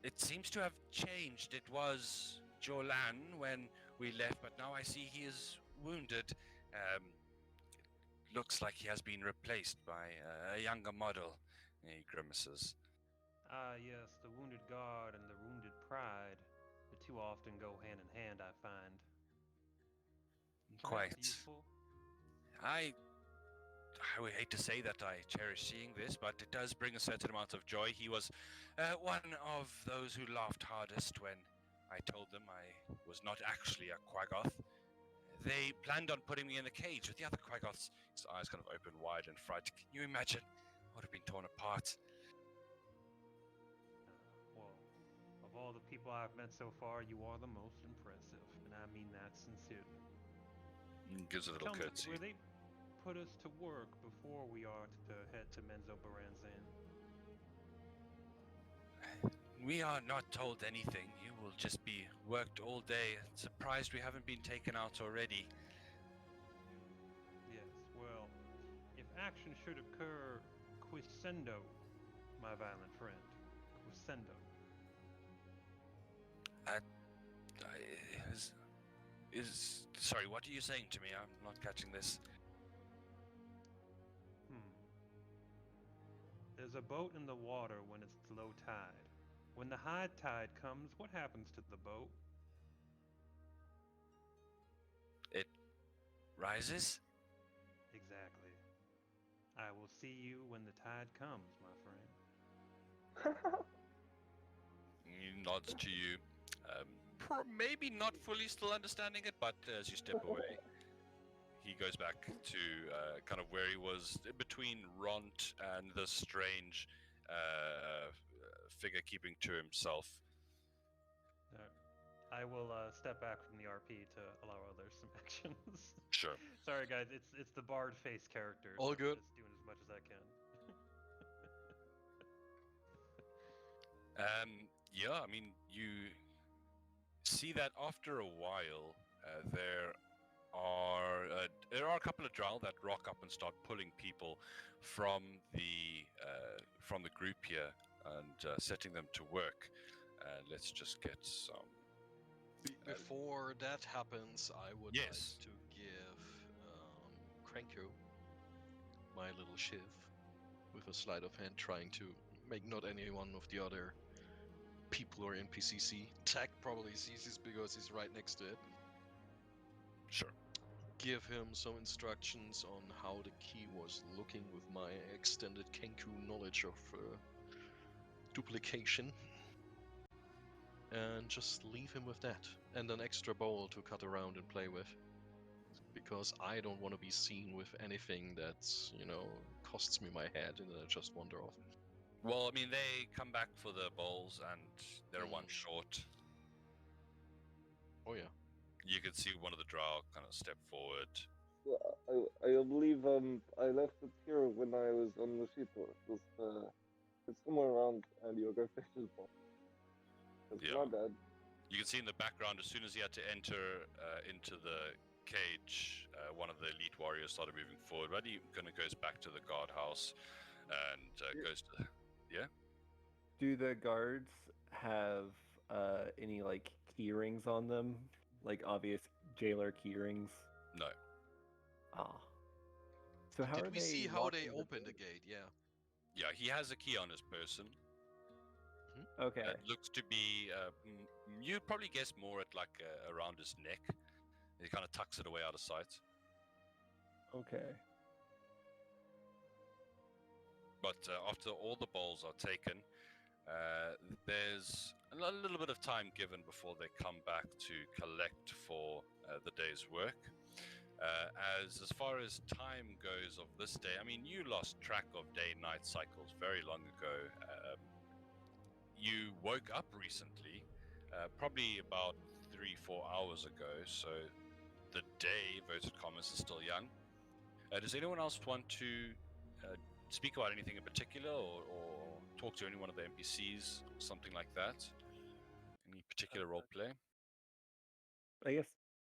It seems to have changed. It was Jolan when we left, but now I see he is wounded. Looks like he has been replaced by a younger model. He grimaces. Yes, the wounded guard and the wounded pride. The two often go hand in hand, I find. Quite. Useful? I would hate to say that I cherish seeing this, but it does bring a certain amount of joy. He was one of those who laughed hardest when I told them I was not actually a Quaggoth. They planned on putting me in a cage with the other Quaggoths. His eyes kind of open wide in fright. Can you imagine? I would have been torn apart. Well, of all the people I've met so far, you are the most impressive, and I mean that sincerely. Gives a little Tell me, curtsy. where they put us to work before we are to head to Menzo Baranzan? We are not told anything. You will just be worked all day. Surprised we haven't been taken out already. Yes, well, if action should occur, quisendo, my violent friend. Quisendo. Sorry, what are you saying to me? I'm not catching this. There's a boat in the water when it's low tide. When the high tide comes, what happens to the boat? It rises? Exactly. I will see you when the tide comes, my friend. He nods to you. Maybe not fully still understanding it, but as you step away, he goes back to kind of where he was between Ront and the strange figure keeping to himself. I will step back from the RP to allow others some actions. Sure. Sorry, guys. It's the bard face character. All so good. I'm just doing as much as I can. Yeah, I mean, you see that after a while, there are a couple of drow that rock up and start pulling people from the group here and setting them to work. Let's just get some. Before that happens, I would Yes. like to give Cranko my little shiv with a sleight of hand, trying to make not any one of the other people or NPCs see. Tack probably sees this because he's right next to it. Sure. Give him some instructions on how the key was looking with my extended Kenku knowledge of duplication. And just leave him with that. And an extra bowl to cut around and play with. Because I don't want to be seen with anything that's, costs me my head and then I just wander off. Well, I mean, they come back for the bowls and they're one short. Oh yeah. You can see one of the drow kind of step forward. I believe I left it here when I was on the ship. It's somewhere around Diogo Fish's box. It's Yeah. not bad. You can see in the background, as soon as he had to enter into the cage, one of the elite warriors started moving forward. But he kind of goes back to the guardhouse and goes to. Yeah? Do the guards have any like key rings on them? Like obvious jailer key rings? No. Ah. So how are Did we they see how they locking the opened the door? gate? Yeah. Yeah, he has a key on his person. Okay. It looks to be, you'd probably guess more at like around his neck. He kind of tucks it away out of sight. Okay. But after all the bowls are taken, there's a little bit of time given before they come back to collect for the day's work. As far as time goes of this day, I mean, you lost track of day-night cycles very long ago. You woke up recently, probably about 3-4 hours ago, so the day, verted commas, is still young. Does anyone else want to speak about anything in particular or talk to any one of the NPCs, something like that? Any particular role play? I guess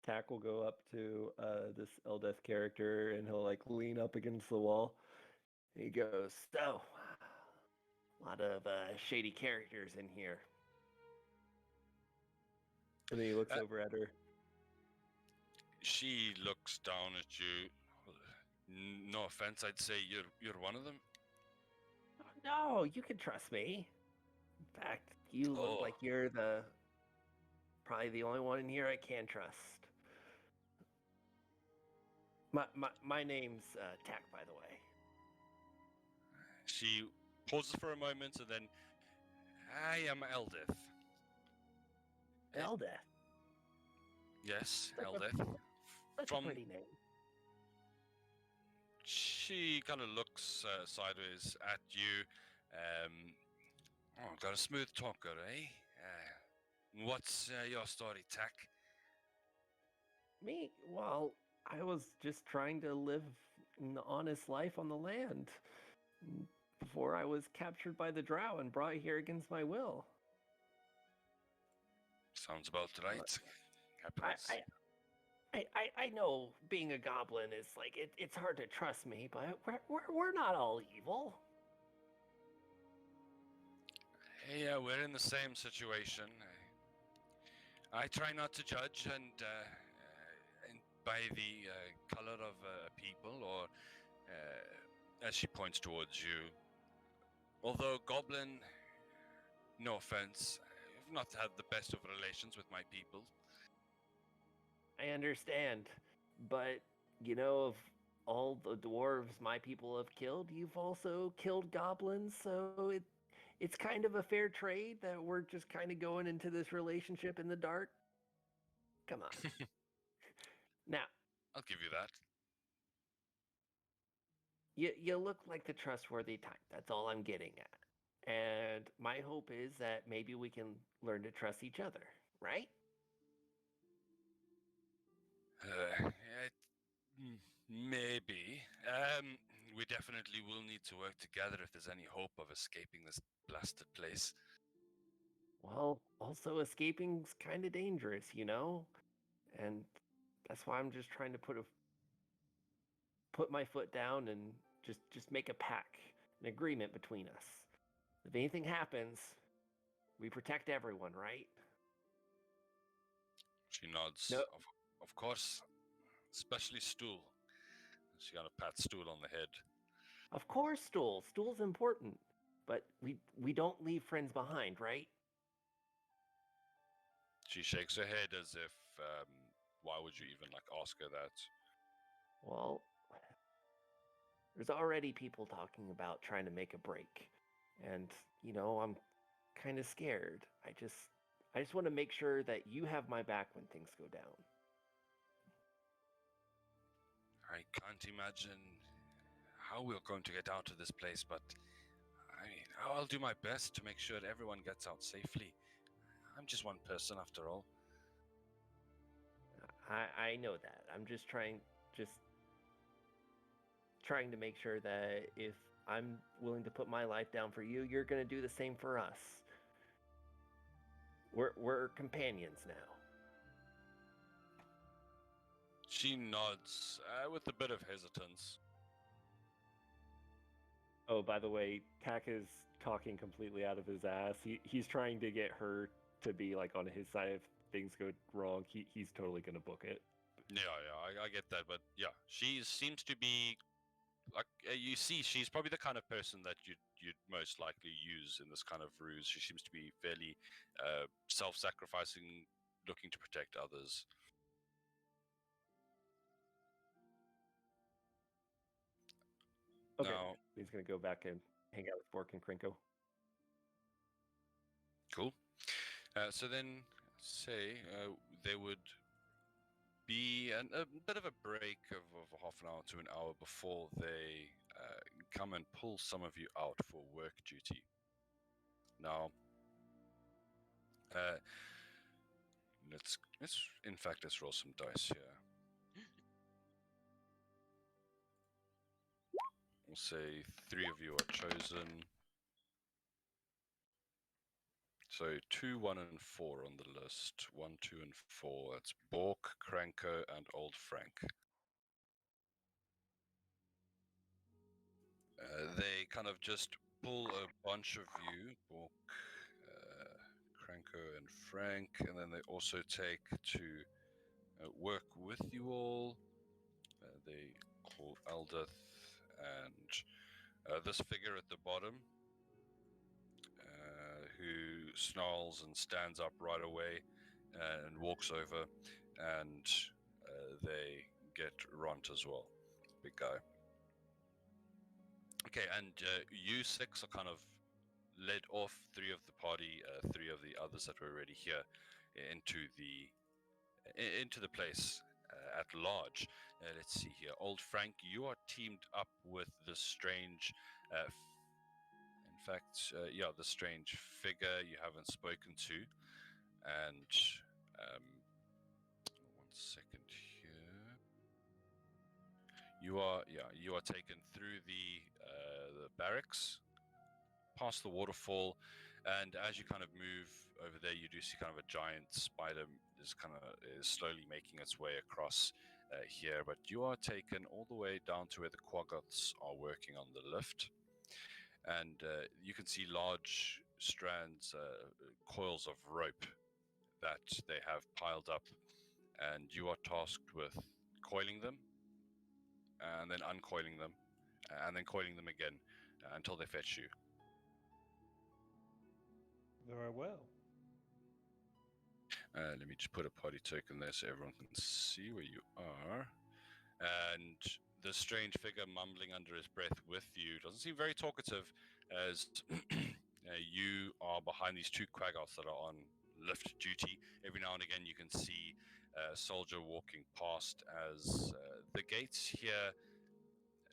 Tack will go up to this Eldeth character and he'll like lean up against the wall. He goes, "So, a lot of shady characters in here." And then he looks over at her. She looks down at you. No offense, I'd say you're one of them. No, you can trust me. In fact, you look like you're probably the only one in here I can trust. My name's Tack, by the way. She pauses for a moment and then, I am Eldith. Eldeth. Yes, That's Eldith. That's a pretty name. She kind of looks sideways at you. Got a smooth talker, eh? What's your story, Tack? Me? Well, I was just trying to live an honest life on the land before I was captured by the Drow and brought here against my will. Sounds about right. I know being a goblin is like it's hard to trust me, but we're not all evil. Yeah, we're in the same situation. I try not to judge and by the color of people, or as she points towards you. Although goblin, no offense, I've not had the best of relations with my people. I understand, but of all the dwarves my people have killed, you've also killed goblins, so it's kind of a fair trade that we're just kind of going into this relationship in the dark. Come on. Now, I'll give you that. You look like the trustworthy type. That's all I'm getting at. And my hope is that maybe we can learn to trust each other, right? Maybe. We definitely will need to work together if there's any hope of escaping this blasted place. Well, also escaping's kind of dangerous, you know? And that's why I'm just trying to put my foot down and just make a pact, an agreement between us. If anything happens, we protect everyone, right? She nods. No. Of course, especially Stool. She kind of pats Stool on the head. Of course, Stool. Stool's important. But we don't leave friends behind, right? She shakes her head as if, why would you even ask her that? Well, there's already people talking about trying to make a break. And, I'm kind of scared. I just want to make sure that you have my back when things go down. I can't imagine how we're going to get out of this place, but I'll do my best to make sure that everyone gets out safely. I'm just one person after all. I know that. I'm just trying to make sure that if I'm willing to put my life down for you, you're going to do the same for us. We're companions now. She nods with a bit of hesitance. Oh, by the way, Tak is talking completely out of his ass. He's trying to get her to be on his side if things go wrong. He's totally going to book it. Yeah, I get that, but yeah, she seems to be you see, she's probably the kind of person that you'd most likely use in this kind of ruse. She seems to be fairly self-sacrificing, looking to protect others. Okay, now, he's gonna go back and hang out with Fork and Krinko. Cool. So then, say there would be a bit of a break of half an hour to an hour before they come and pull some of you out for work duty. Now, let's let's roll some dice here. We'll say 3 of you are chosen. So 2, 1, and 4 on the list. 1, 2, and 4. That's Bork, Kranko, and Old Frank. They kind of just pull a bunch of you, Bork, Kranko, and Frank, and then they also take to work with you all. They call Aldith and this figure at the bottom, who snarls and stands up right away and walks over, and they get Ront as well, big guy. Okay, and you 6 are kind of led off, 3 of the party, 3 of the others that were already here, into the place at large. Let's see here. Old Frank, you are teamed up with this strange, the strange figure you haven't spoken to. And 1 second here. You are taken through the barracks, past the waterfall, and as you kind of move over there, you do see kind of a giant spider is slowly making its way across here. But you are taken all the way down to where the Quaggoths are working on the lift, and you can see large strands, coils of rope that they have piled up, and you are tasked with coiling them, and then uncoiling them, and then coiling them again until they fetch you. Very well. Let me just put a party token there so everyone can see where you are. And the strange figure mumbling under his breath with you doesn't seem very talkative, as you are behind these 2 Quaggoths that are on lift duty. Every now and again you can see a soldier walking past, as the gates here,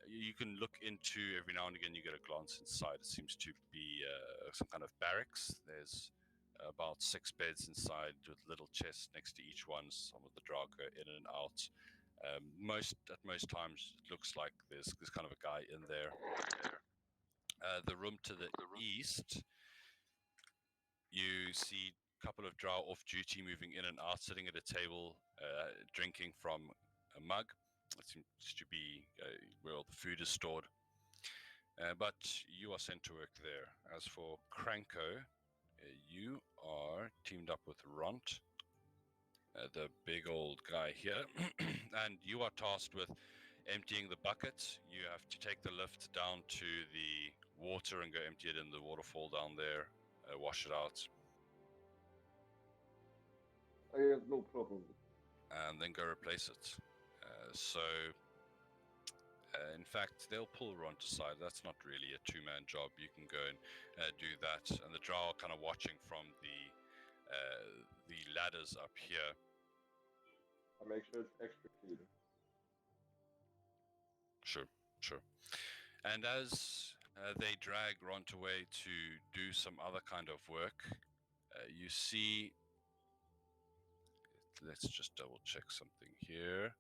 you can look into every now and again. You get a glance inside. It seems to be some kind of barracks. There's about 6 beds inside with little chests next to each one. Some of the Drow go in and out. At most times, it looks like there's kind of a guy in there. The room to the east, you see a couple of Drow off duty moving in and out, sitting at a table, drinking from a mug. That seems to be where all the food is stored. But you are sent to work there. As for Cranko, you are teamed up with Ront, the big old guy here, and you are tasked with emptying the bucket. You have to take the lift down to the water and go empty it in the waterfall down there, wash it out, I have no problem. and then go replace it. In fact, they'll pull Ront aside. That's not really a two-man job. You can go and do that. And the Drow are kind of watching from the ladders up here. I make sure it's extra clean. Sure. And as they drag Ront away to do some other kind of work, you see... Let's just double check something here.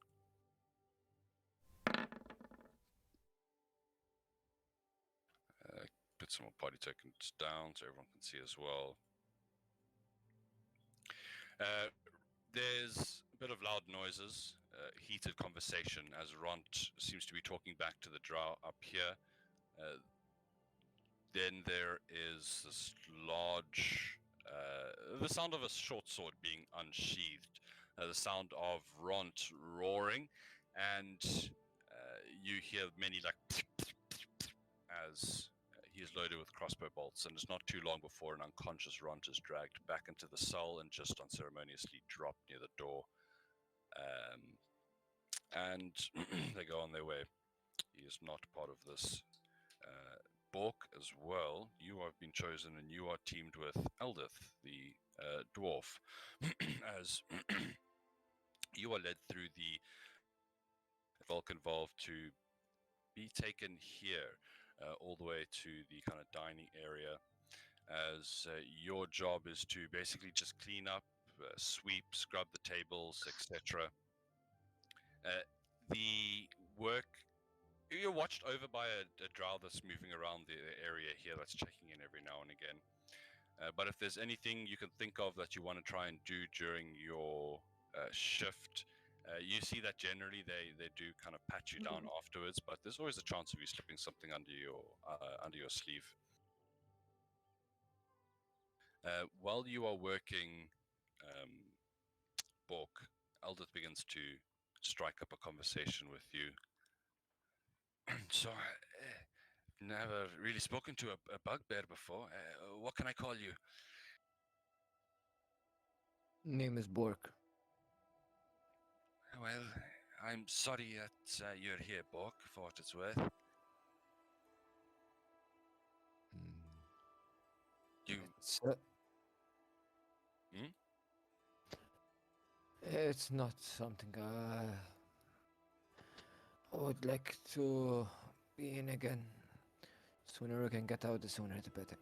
Put some more party tokens down so everyone can see as well. There's a bit of loud noises, heated conversation as Ront seems to be talking back to the Drow up here. Then there is this large, the sound of a short sword being unsheathed, the sound of Ront roaring, and you hear many like as he is loaded with crossbow bolts, and it's not too long before an unconscious Ront is dragged back into the cell and just unceremoniously dropped near the door. And they go on their way. He is not part of this. Bork as well, you have been chosen and you are teamed with Eldith, the dwarf, as you are led through the Vulcan Valve to be taken here. All the way to the kind of dining area, as your job is to basically just clean up, sweep, scrub the tables, etc. The work, you're watched over by a Drow that's moving around the area here, that's checking in every now and again. But if there's anything you can think of that you want to try and do during your shift, you see that generally they do kind of pat you down afterwards, but there's always a chance of you slipping something under your sleeve. While you are working, Bork, Eldith begins to strike up a conversation with you. So, never really spoken to a bugbear before. What can I call you? Name is Bork. Well, I'm sorry that you're here, Bork, for what it's worth. You... It's not something I would like to be in again. Sooner we can get out, the sooner the better.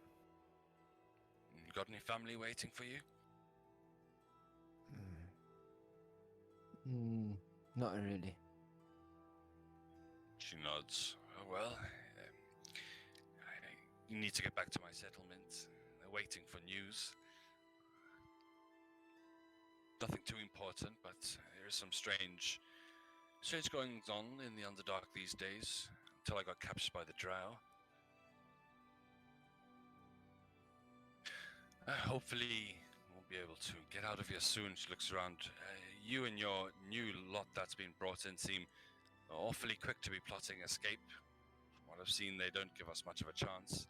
Got any family waiting for you? Not really. She nods. Oh, well, I need to get back to my settlement. They're waiting for news. Nothing too important, but there is some strange goings on in the Underdark these days, until I got captured by the Drow. Hopefully we'll be able to get out of here soon. She looks around. You and your new lot that's been brought in seem awfully quick to be plotting escape. From what I've seen, they don't give us much of a chance.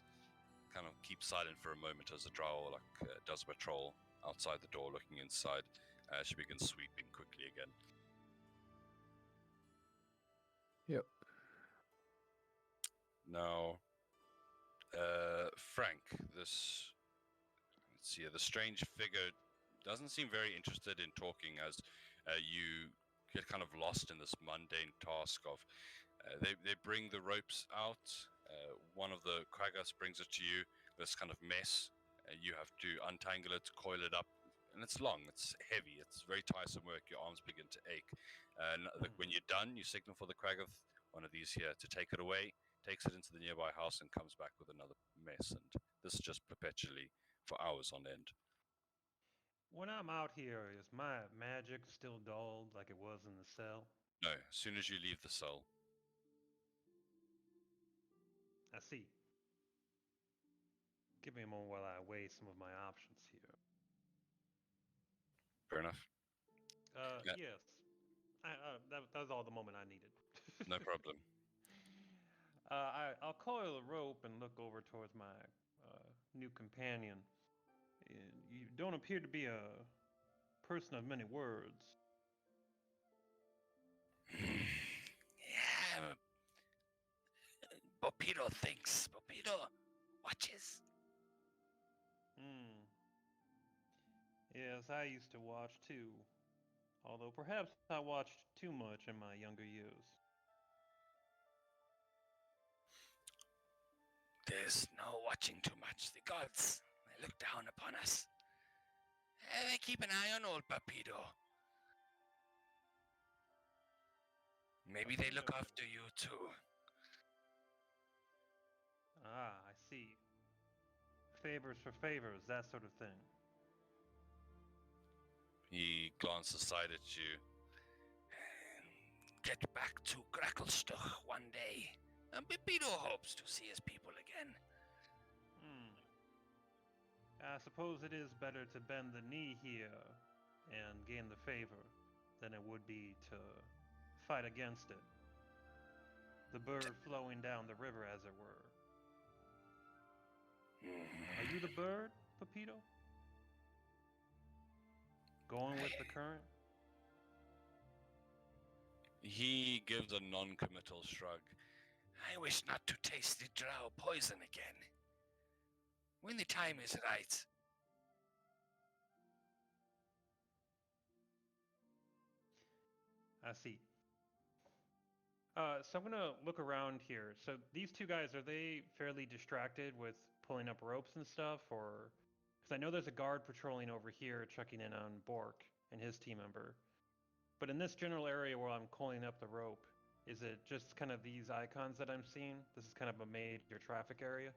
Kind of keep silent for a moment as the Drow does a patrol outside the door, looking inside. She begins sweeping quickly again. Yep. Now, Frank, the strange figure doesn't seem very interested in talking as you get kind of lost in this mundane task of they bring the ropes out. One of the Quaggas brings it to you, this kind of mess, You have to untangle it, coil it up, and it's long, it's heavy, it's very tiresome work. Your arms begin to ache. And when you're done, you signal for the Kraggoth, one of these here, to take it away, takes it into the nearby house, and comes back with another mess. And this just perpetually for hours on end. When I'm out here, is my magic still dulled like it was in the cell? No, as soon as you leave the cell. I see. Give me a moment while I weigh some of my options here. Fair enough. Yeah. Yes. That was all the moment I needed. No problem. I'll coil a rope and look over towards my new companion. You don't appear to be a person of many words. Yeah. Bopido thinks. Bopido watches. Yes, I used to watch too. Although perhaps I watched too much in my younger years. There's no watching too much. The gods, they look down upon us. They keep an eye on old Papido. Maybe they look after you too. Ah, I see. Favors for favors, that sort of thing. He glances aside at you. Get back to Grackelstoch one day. And Papido hopes to see his people again. I suppose it is better to bend the knee here and gain the favor than it would be to fight against it. The bird flowing down the river, as it were. Are you the bird, Pepito? Going with the current? He gives a non-committal shrug. I wish not to taste the drow poison again. When the time is right. I see. So I'm gonna look around here. So these two guys, are they fairly distracted with pulling up ropes and stuff, or because I know there's a guard patrolling over here checking in on Bork and his team member. But in this general area where I'm coiling up the rope, is it just kind of these icons that I'm seeing? This is kind of a major traffic area.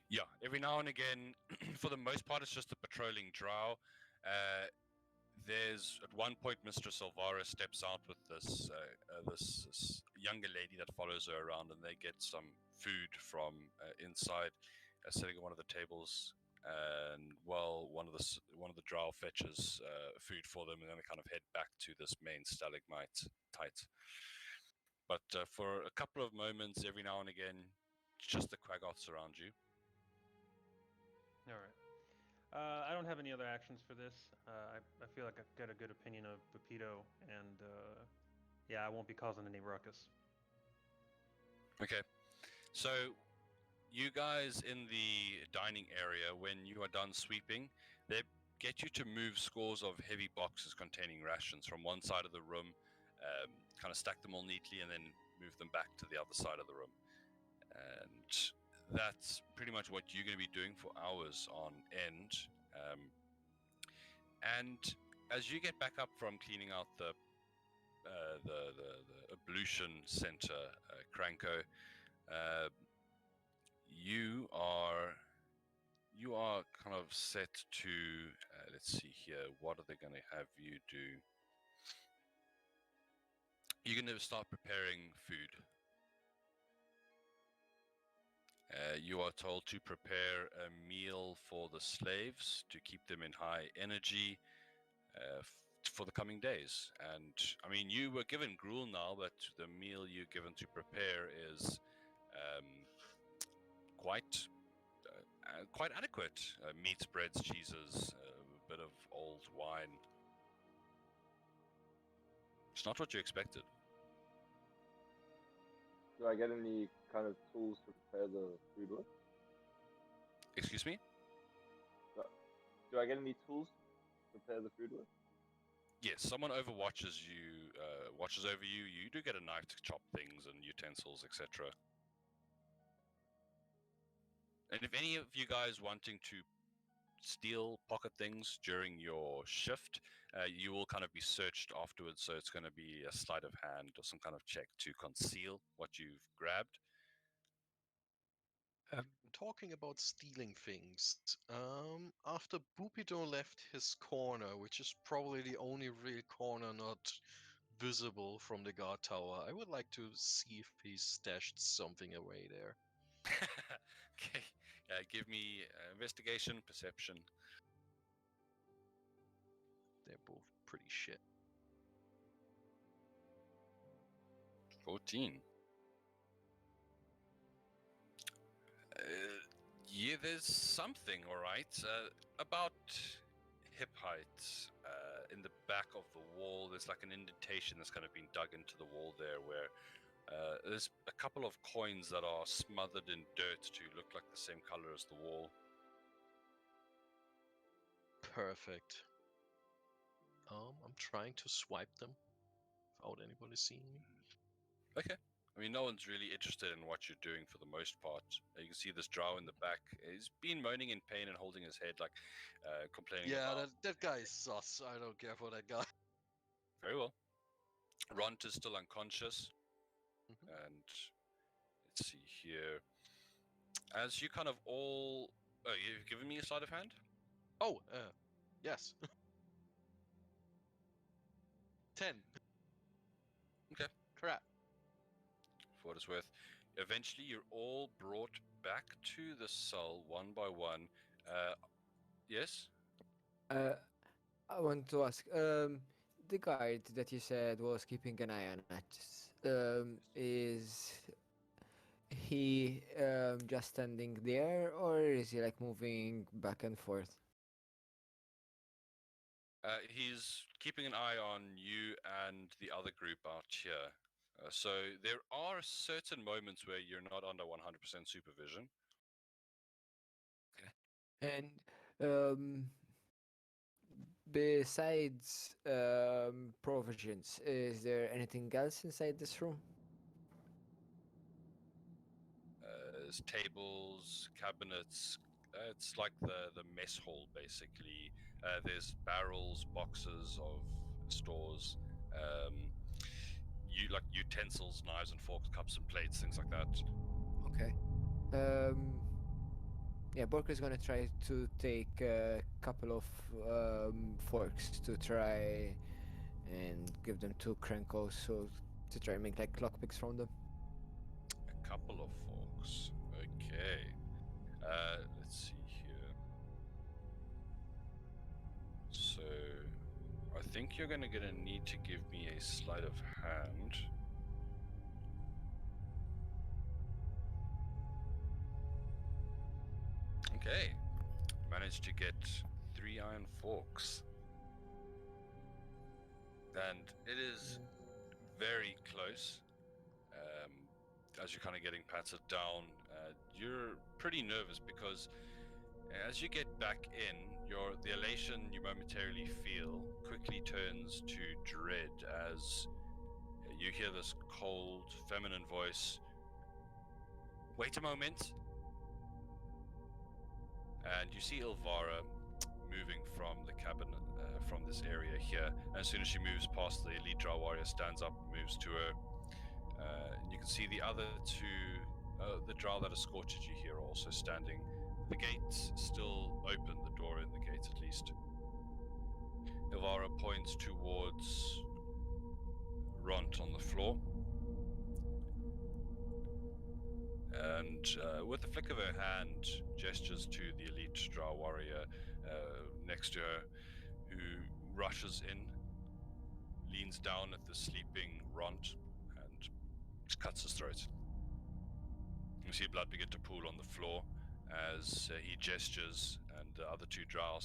Yeah, every now and again, for the most part, it's just a patrolling drow. There's at one point Mistress Alvara steps out with this younger lady that follows her around, and they get some food from inside, sitting at one of the tables. And while one of the drow fetches food for them, and then they kind of head back to this main stalagmite tight. But for a couple of moments, every now and again, it's just the Quaggoths around you. All right. I don't have any other actions for this. I feel like I've got a good opinion of Pepito, and yeah, I won't be causing any ruckus. Okay, so you guys in the dining area, when you are done sweeping, they get you to move scores of heavy boxes containing rations from one side of the room, kind of stack them all neatly, and then move them back to the other side of the room. And that's pretty much what you're going to be doing for hours on end. And as you get back up from cleaning out the ablution center, Cranko, you are kind of set to. Let's see here. What are they going to have you do? You're going to start preparing food. You are told to prepare a meal for the slaves to keep them in high energy for the coming days. And I mean, you were given gruel now, but the meal you're given to prepare is quite adequate. Meats, breads, cheeses, a bit of old wine. It's not what you expected. Do I get any kind of tools to prepare the food with? Excuse me? Do I get any tools to prepare the food with? Yes, someone overwatches you, watches over you. You do get a knife to chop things and utensils, etc. And if any of you guys wanting to steal pocket things during your shift, you will kind of be searched afterwards. So it's going to be a sleight of hand or some kind of check to conceal what you've grabbed. Talking about stealing things, after Bupido left his corner, which is probably the only real corner not visible from the guard tower, I would like to see if he stashed something away there. Okay, give me investigation, perception. They're both pretty shit. 14. Yeah, there's something, all right. About hip height in the back of the wall, there's like an indentation that's kind of been dug into the wall there where there's a couple of coins that are smothered in dirt to look like the same color as the wall. Perfect. I'm trying to swipe them without anybody seeing me. Okay. I mean, no one's really interested in what you're doing for the most part. You can see this drow in the back. He's been moaning in pain and holding his head, like complaining Yeah, about. that guy is sus. I don't care for that guy. Very well. Ront is still unconscious. Mhm. And let's see here. As you kind of all. Oh, you've given me a sleight of hand? Oh, yes. 10. Okay. Crap. For what it's worth. Eventually, you're all brought back to the cell one by one. Yes? I want to ask, the guard that you said was keeping an eye on us, is he just standing there, or is he like moving back and forth? He's keeping an eye on you and the other group out here. So there are certain moments where you're not under 100% supervision. And besides provisions, is there anything else inside this room? There's tables, cabinets. It's like the mess hall, basically. There's barrels, boxes of stores. You like utensils, knives and forks, cups and plates, things like that. Okay. Yeah, Borker's gonna try to take a couple of forks to try and give them to Krenko, so to try and make like lockpicks from them. A couple of forks. Okay. Let's see here. So, I think you're gonna need to give me a sleight of hand. Okay. Managed to get 3 iron forks. And it is very close. As you're kind of getting patted down, you're pretty nervous because as you get back in, the elation you momentarily feel quickly turns to dread as you hear this cold, feminine voice. Wait a moment. And you see Ilvara moving from the cabin, from this area here. And as soon as she moves past, the elite Drow warrior stands up, moves to her. And you can see the other two, the Drow that escorted you here, also standing. The gate's still open, the door in the gate at least. Ilvara points towards Ront on the floor. And with a flick of her hand, gestures to the elite Drow warrior next to her, who rushes in, leans down at the sleeping Ront, and cuts his throat. You see blood begin to pool on the floor as he gestures, and the other two Drow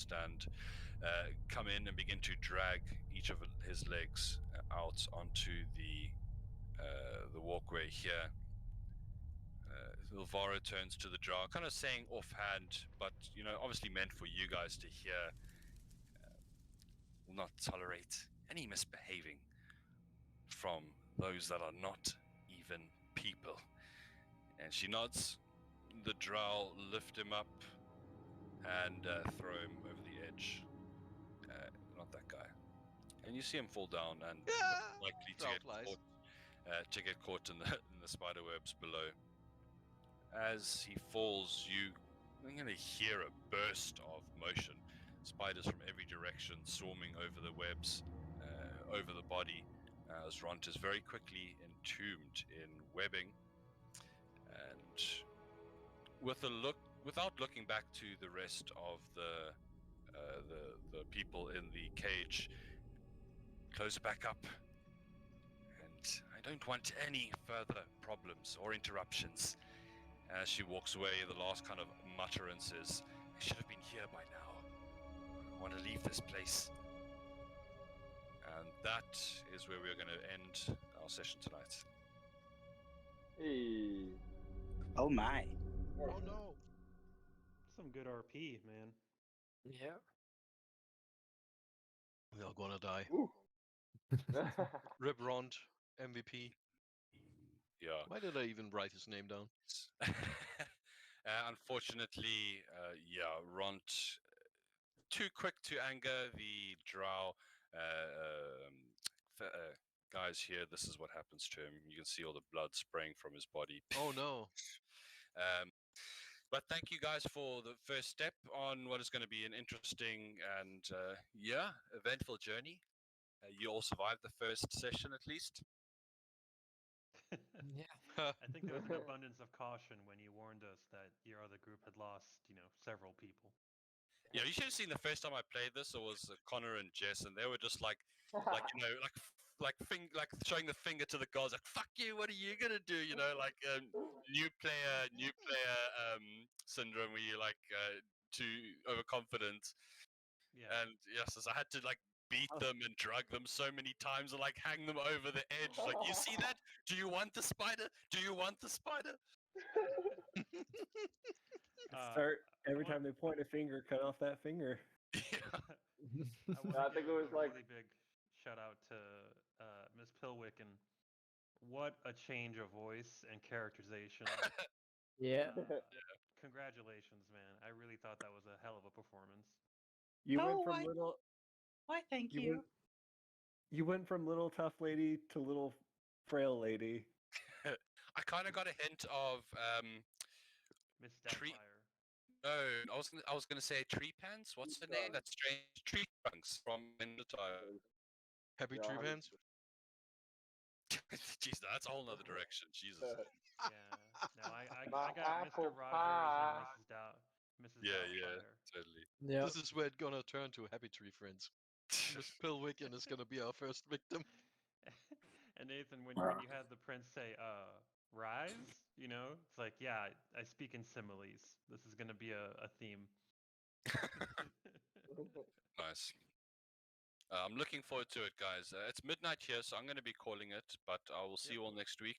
come in and begin to drag each of his legs out onto the walkway here. Ilvara turns to the Drow, kind of saying offhand, but obviously meant for you guys to hear. Will not tolerate any misbehaving from those that are not even people. And she nods the Drow lift him up and throw him over the edge. Not that guy. And you see him fall down and likely Drow flies. to get caught in the spider webs below. As he falls, I'm going to hear a burst of motion. Spiders from every direction swarming over the webs, over the body, as Ront is very quickly entombed in webbing. And without looking back to the rest of the people in the cage, close it back up. And I don't want any further problems or interruptions. As she walks away, the last kind of mutterance is, I should have been here by now. I want to leave this place. And that is where we're going to end our session tonight. Hey. Oh my. Oh no. Some good RP, man. Yeah. We are gonna die. Ooh. Rip Rond, MVP. Yeah. Why did I even write his name down? Unfortunately, Ront, too quick to anger the Drow guys here. This is what happens to him. You can see all the blood spraying from his body. Oh no. But thank you guys for the first step on what is going to be an interesting and eventful journey. You all survived the first session at least. Yeah. I think there was an abundance of caution when you warned us that your other group had lost, several people. Yeah, you should have seen the first time I played this. It was Connor and Jess, and they were just like showing the finger to the gods, like "fuck you, what are you gonna do?" New player syndrome, where you're too overconfident. Yeah. And yes, I had to beat them and drug them so many times and hang them over the edge. Like, you see that? Do you want the spider? Do you want the spider? Start every time they point a finger, cut off that finger. I think it was a really big shout out to Miss Pilwick, and what a change of voice and characterization. Yeah. Congratulations, man. I really thought that was a hell of a performance. You went Oh, from why- little. Why, thank You you. went, you went from little tough lady to little frail lady. I kind of got a hint of Miss Tree- Doubtfire. no, I was gonna say Tree Pants. What's the name? That's strange. Tree Trunks from Minotaur. Happy Yeah, Tree Pants? Jeez, that's a whole nother direction. Jesus. Yeah. No, I My got Mr. apple Rogers pie. and Mrs. Yeah, Doubtfire. totally. Yeah. This is where it's gonna turn to Happy Tree Friends. Miss Pilwicken is gonna be our first victim. And Nathan, when you had the prince say, rise, it's like, yeah, I speak in similes. This is gonna be a theme. Nice. I'm looking forward to it, guys. It's midnight here, so I'm going to be calling it, but I will see you all next week.